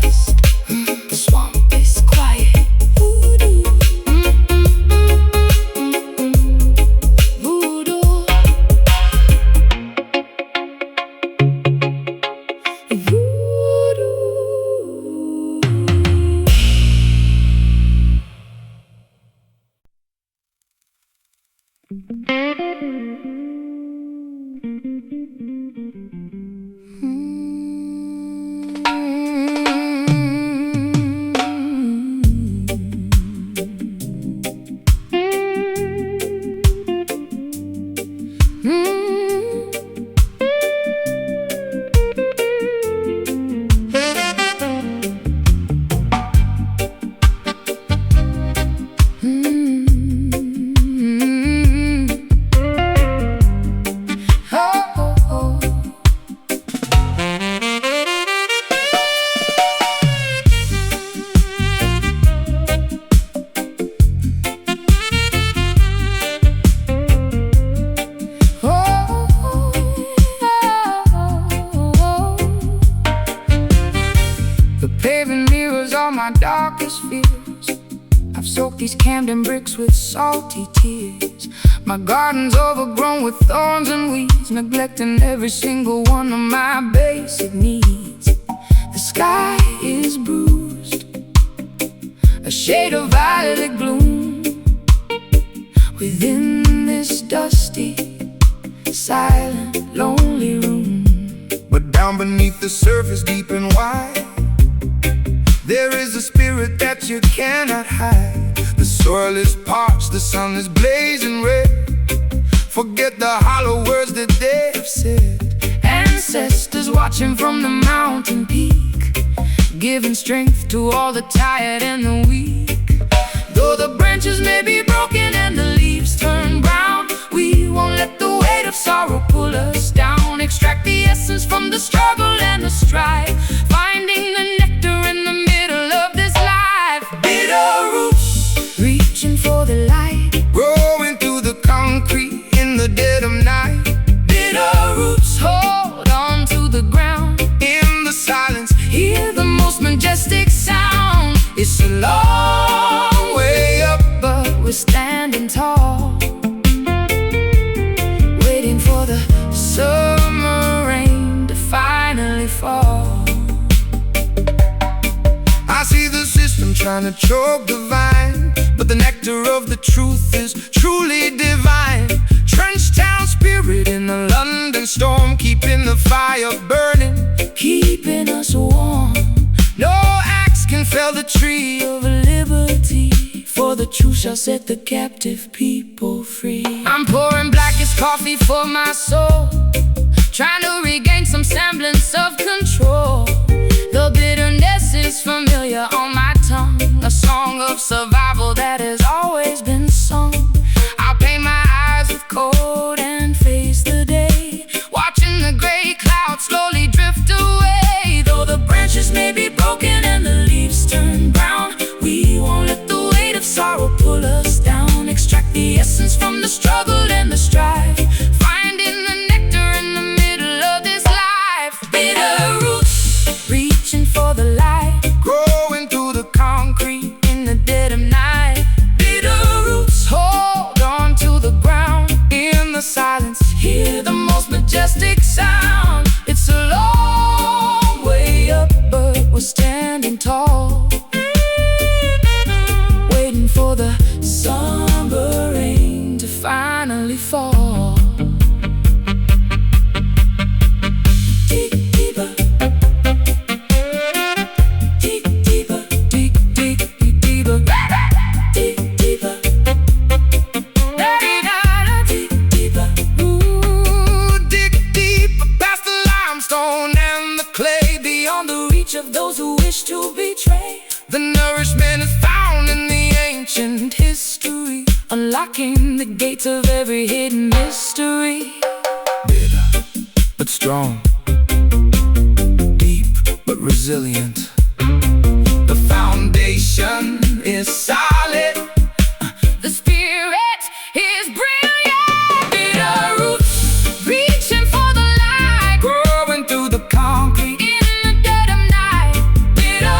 forest. The swamp is quiet. Voodoo. Voodoo. My darkest fears, I've soaked these Camden bricks with salty tears. My garden's overgrown with thorns and weeds, neglecting every single one of my basic needs. The sky is bruised, a shade of violet gloom within this dusty, silent, lonely room. But down beneath the surface, deep and wide, there is a spirit that you cannot hide. The soil is parched, the sun is blazing red. Forget the hollow words that they have said. Ancestors watching from the mountain peak, giving strength to all the tired and the weak. Though the branches may be broken and the leaves turn brown, we won't let the weight of sorrow pull us down. Extract the essence from the struggle and the strife, finding the nectar in the middle of this life. Bitter roots, reaching for the light, growing through the concrete in the dead of night. Bitter roots, hold on to the ground. In the silence, hear the most majestic sound. It's a long way up, but we're standing tall, waiting for the summer rain to finally fall. I see the system trying to choke the vine, but the nectar of the truth is truly divine. Trench town spirit in a London storm, keeping the fire burning, keeping us warm. No axe can fell the tree of liberty, for the truth shall set the captive people free. I'm pouring blackest coffee for my soul, trying to regain some semblance of control. The bitterness is familiar on my tongue, a song of survival that has always been sung. I'll paint my eyes with cold and face the day, watching the gray clouds slowly drift away. Though the branches may be broken and the leaves turn brown, we won't let the weight of sorrow pull us down. Extract the essence from the struggle and the strife, finding the nectar in the middle of this life. Bitter roots, reaching for the light, growing through the concrete in the dead of night. Bitter roots, hold on to the ground. In the silence, hear the most majestic sound. It's a long way up, but we're standing tall, waiting for the summer rain to finally fall. Dig deeper, dig deeper, dig, dig, dig deeper, dig deeper, dig deeper. ooh, dig deeper past the limestone and the clay, Beyond the reach of those who wish to betray. the nourishment is found in the ancient history, unlocking the gates of every hidden mystery. bitter but strong, deep but resilient. The foundation is solid, The spirit is brilliant. Bitter roots, reaching for the light, growing through the concrete in the dead of night. Bitter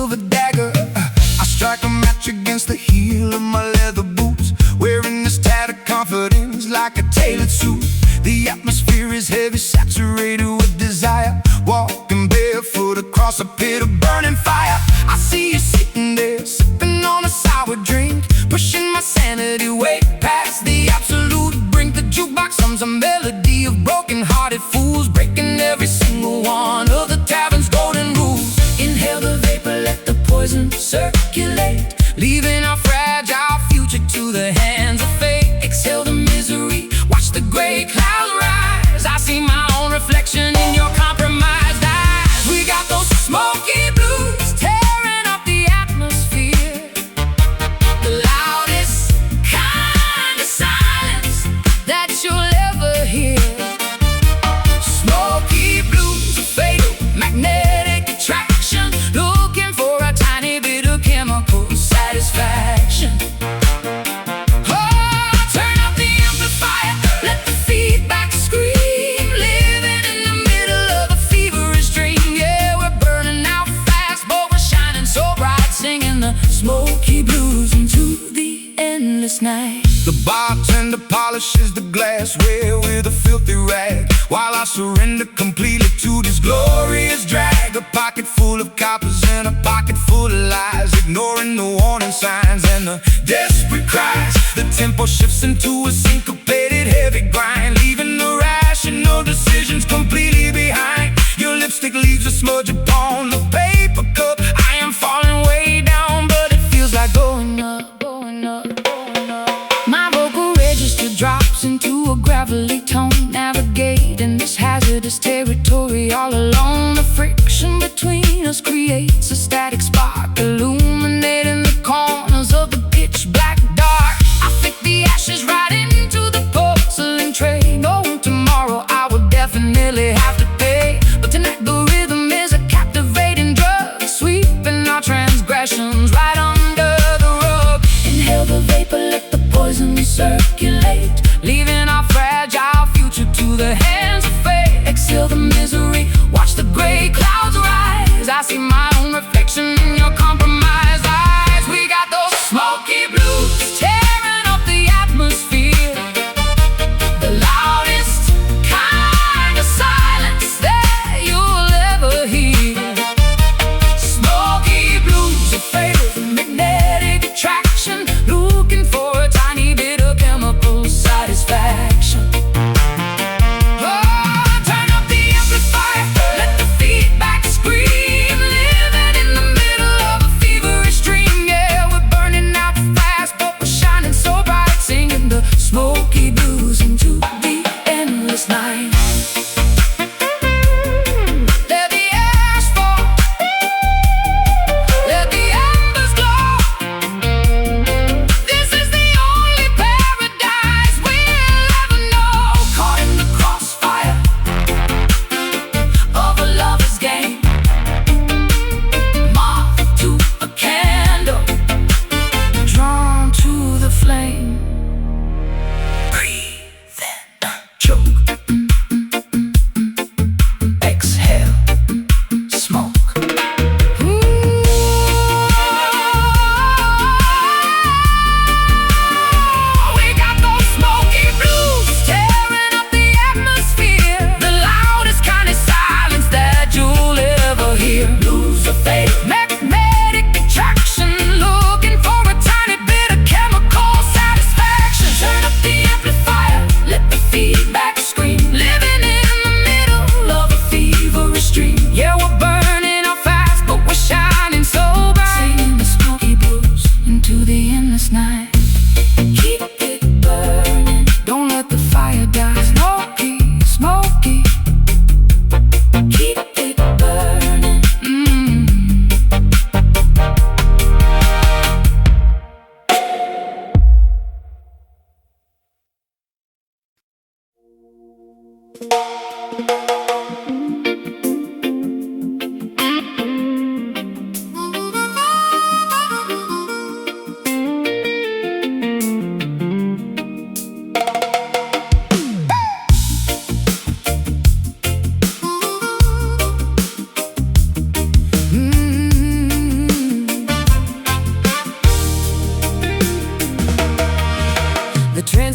silver dagger. I strike a match against the heel of my leather boots, wearing this tattered confidence like a tailored suit. The atmosphere is heavy, saturated with desire, walking barefoot across a pit of burning fire. I see you sitting there, sipping on a sour drink, pushing my sanity way past the absolute brink. The jukebox hums a melody of broken-hearted fools, breaking every single one of the tavern's golden rules. Inhale the vapor, let the poison circulate, leaving our fragile future to the hands of fate. Exhale the misery, watch the gray clouds rise. I see my own reflection in your compromised eyes. We got those smoky blues tearing up the atmosphere, the loudest kind of silence that you'll ever hear. Smoky blues, a fatal magnetic attraction, looking for a tiny bit of chemical satisfaction. Smoky blues into the endless night. The bartender polishes the glassware with a filthy rag, while I surrender completely to this glorious drag. A pocket full of coppers and a pocket full of lies, ignoring the warning signs and the desperate cries. The tempo shifts into a syncopated heavy grind, leaving the rational decisions completely behind. Your lipstick leaves a smudge upon the paper cup. I am falling way down, but it feels like going up, going up, going up. My vocal register drops into a gravelly tone, navigating this hazardous territory all alone. The friction between us creates a static spark, illuminating the corners of the pitch black dark. I flick the ashes right into the porcelain tray, knowing tomorrow I will definitely have to pay. But tonight the rhythm is a captivating drug, sweeping our transgressions right under the rug. Inhale the vapor, let the poison circulate, leaving our fragile future to the hands of fate. Exhale the misery, watch the gray clouds rise. I see my own reflection in your compromised eyes. We got those smoky blues tearing up the atmosphere, the loudest kind of silence that you'll ever hear. Smoky blues, a fatal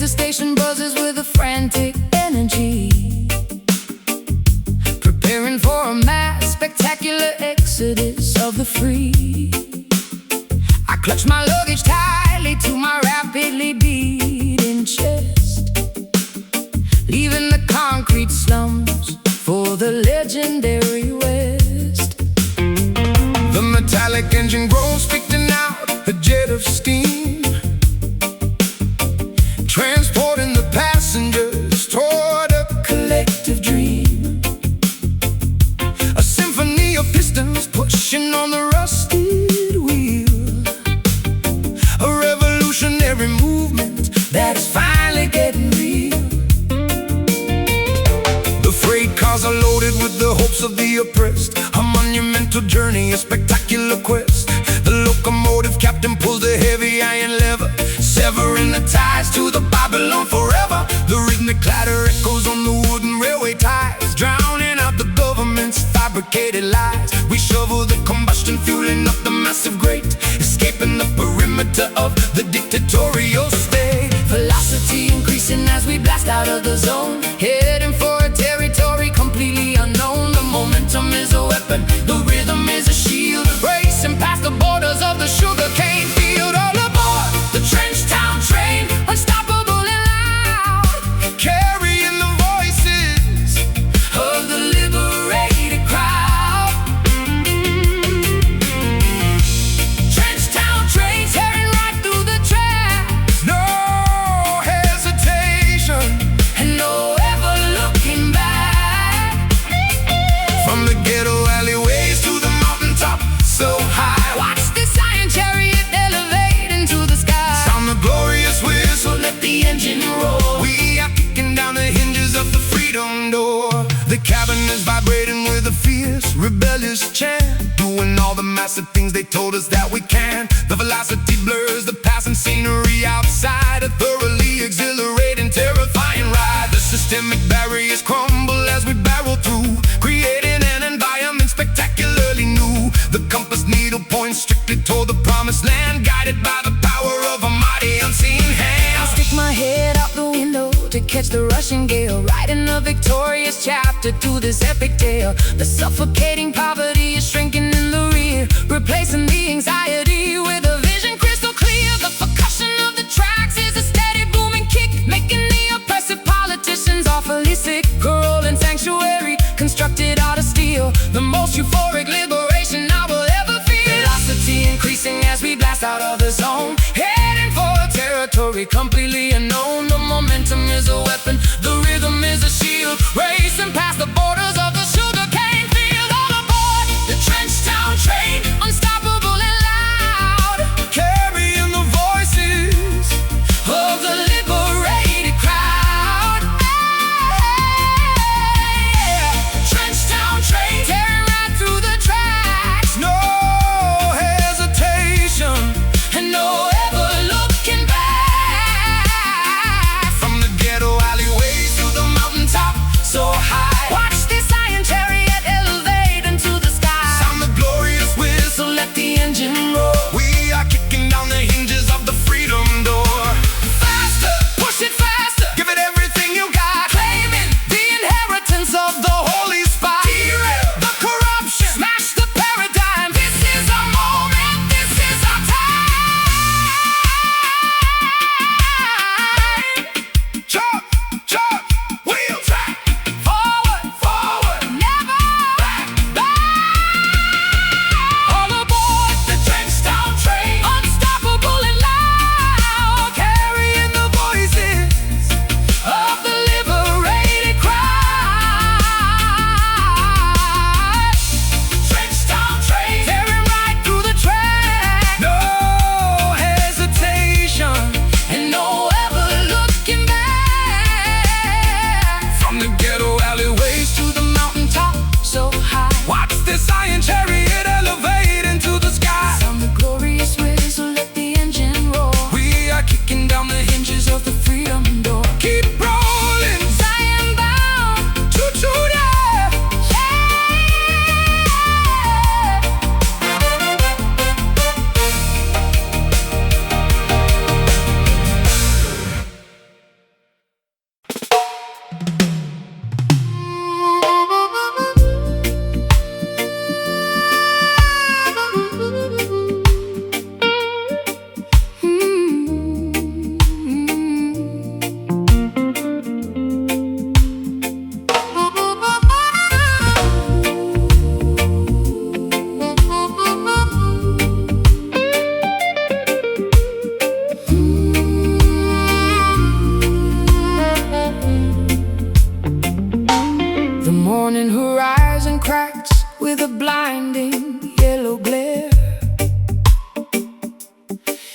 the station buzzes with a frantic energy, preparing for a mass spectacular exodus of the free. I clutch my luggage tightly to my rapidly beating chest, leaving the concrete slums for the legendary West. The metallic engine groans, spitting out a jet of steam, transporting the passengers toward a collective dream. A symphony of pistons pushing on the rusted wheel, a revolutionary movement that is finally getting real. The freight cars are loaded with the hopes of the oppressed, a monumental journey, a spectacular quest. The locomotive captain pulls the heavy iron lever, severing the ties to the Babylon forever. The rhythmic clatter echoes on the wooden railway ties, drowning out the government's fabricated lies. We shovel the combustion, fueling up the massive grate, escaping the perimeter of the dictatorial state. Velocity increasing as we blast out of the zone, heading for a territory completely unknown. The momentum is a weapon, the rhythm is a shield, racing past the borders of the sugarcane field. All aboard the trench town train, unstoppable and loud, Carrying the voices of the liberated crowd. Trench town train tearing right through the tracks, no hesitation, and no ever looking back. from the ghetto alleyways to the mountaintop so high. Watch this iron chariot elevate into the sky. Sound the glorious whistle, Let the engine roar. we are kicking down the hinges of the freedom door. The cabin is vibrating with a fierce, rebellious chant, doing all the massive things they told us that we can. The velocity blurs the passing scenery outside, a thoroughly exhilarating, terrifying ride. The systemic barriers crumble as we barrel through, creating an environment spectacularly new. The compass needle points strictly toward the promised land, guided by the power of a mighty unseen hand. I'll stick my head out the window to catch the rushing gale, writing a victorious chapter to this epic tale. The suffocating poverty is shrinking in the rear, replacing the anxiety with a vision crystal clear. The percussion of the tracks is a steady booming kick, making the oppressive politicians awfully sick. A rolling sanctuary constructed out of steel, the most euphoric liberation I will ever feel. Velocity increasing as we blast out of the zone, heading for a territory completely unknown. The momentum is a weapon, the rhythm is a shield, racing past the borders of the sugarcane field. All aboard the trench town train, unstoppable and loud, Carrying the voices of the liberated crowd. Trench town train tearing right through the tracks, no hesitation, and no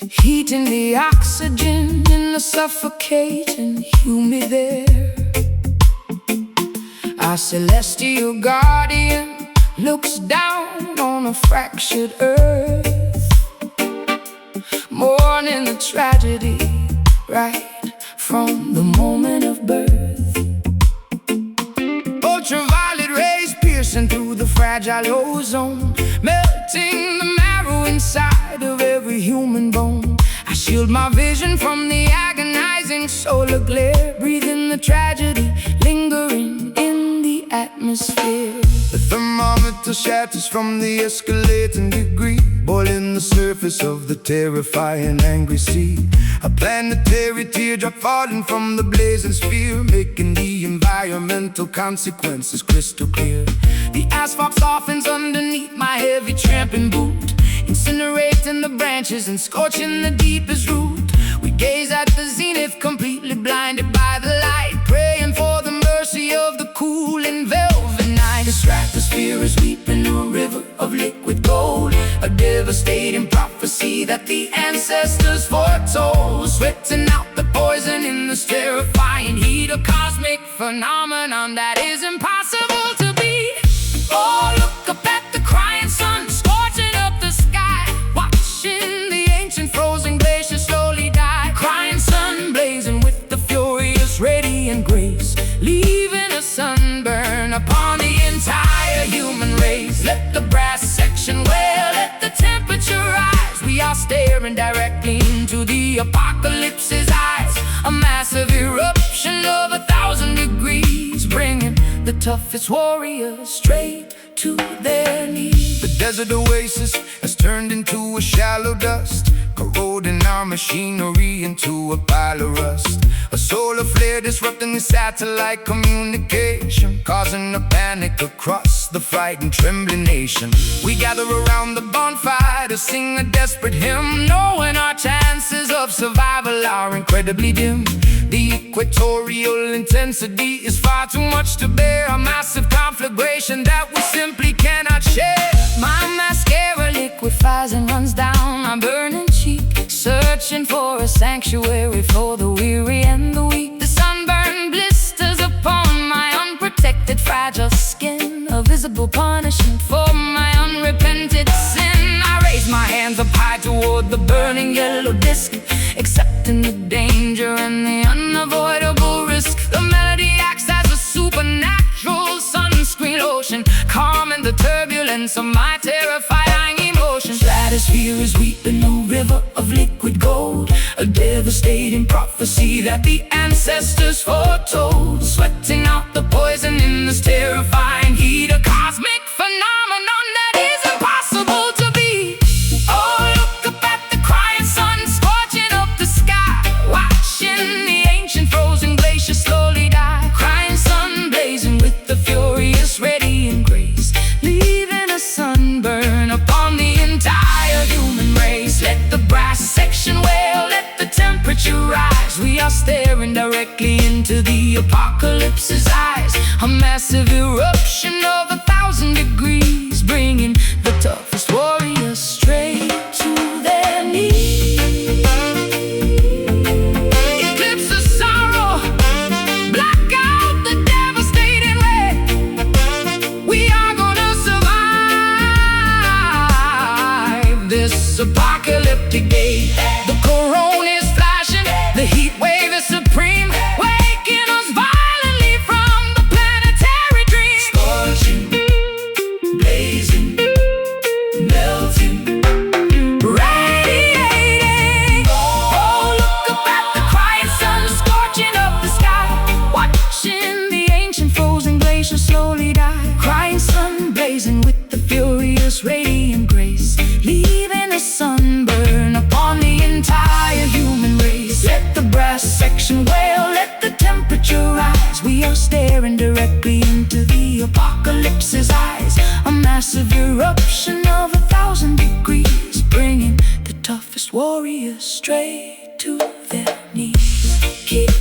heating the oxygen in the suffocating humid air. Our celestial guardian looks down on a fractured earth, mourning the tragedy right from the moment of birth. Ultraviolet rays piercing through the fragile ozone, melting the marrow inside of every human bone. I shield my vision from the agonizing solar glare, breathing the tragedy lingering in the atmosphere. The thermometer shatters from the escalating degree, boiling the surface of the terrifying angry sea. A planetary teardrop falling from the blazing sphere, making the environmental consequences crystal clear. The asphalt softens underneath my heavy tramping boot, incinerating the branches and scorching the deepest root. We gaze at the zenith, completely blinded by the light, praying for the mercy of the cool and velvet night. The stratosphere is weeping a river of liquid gold, a devastating prophecy that the ancestors foretold, sweating out the poison in this terrifying heat, a cosmic phenomenon that is impossible to beat. Oh, look up at the crying sun, scorching up the sky, watching the ancient frozen glaciers slowly die. Crying sun blazing with the furious radiant grace, leaving a sunburn upon the entire human race. Let the brass section wail, let the temperature rise. We are staring directly into the apocalypse's eyes, a massive eruption of 1,000 degrees, bringing the toughest warriors straight to their knees. The desert oasis has turned into a shallow dust, corroding our machinery into a pile of rust. A solar flare disrupting the satellite communication, causing a panic across the frightened, trembling nation. We gather around the bonfire to sing a desperate hymn, knowing our chances of survival are incredibly dim. The equatorial intensity is far too much to bear, a massive conflagration that we simply cannot share. My mascara liquefies and runs down my burning cheek, searching for a sanctuary for the weary and the weak. The sunburn blisters upon my unprotected, fragile skin, a visible punishment for my unrepented sin. I raise my hands up high toward the burning yellow disc, accepting the danger and the unavoidable risk. The melody acts as a supernatural sunscreen lotion, calming the turbulence of my terrifying emotion. Stratosphere is weeping a river of liquid gold, a devastating prophecy that the ancestors foretold, sweating out the poison in this terrifying heat, a cosmic phenomenon that is impossible to beat. Oh, look up at the crying sun, scorching up the sky, watching the ancient frozen glaciers slowly die. Crying sun blazing with the furious radiant grace, leaving a sunburn upon the entire human race. Let the brass section wail, let the temperature rise. We are staring directly into the apocalypse's eyes, a massive eruption of 1,000 degrees, bringing the toughest warriors straight to their knees. Eclipse the sorrow, black out the devastating ray. We are gonna survive this apocalyptic day. The corona is flashing, the heat wave is supreme, waking us violently from the planetary dream. Scorching, blazing, melting, radiating. Oh, look up at the crying sun, scorching up the sky, watching the ancient frozen glaciers slowly die. Crying sun blazing with the furious radiant grace, leaving a sunburn upon the entire human race. Let the brass section wail, let the temperature rise. We are staring directly into the apocalypse's eyes, a massive eruption of 1,000 degrees, bringing the toughest warriors straight to their knees. Keep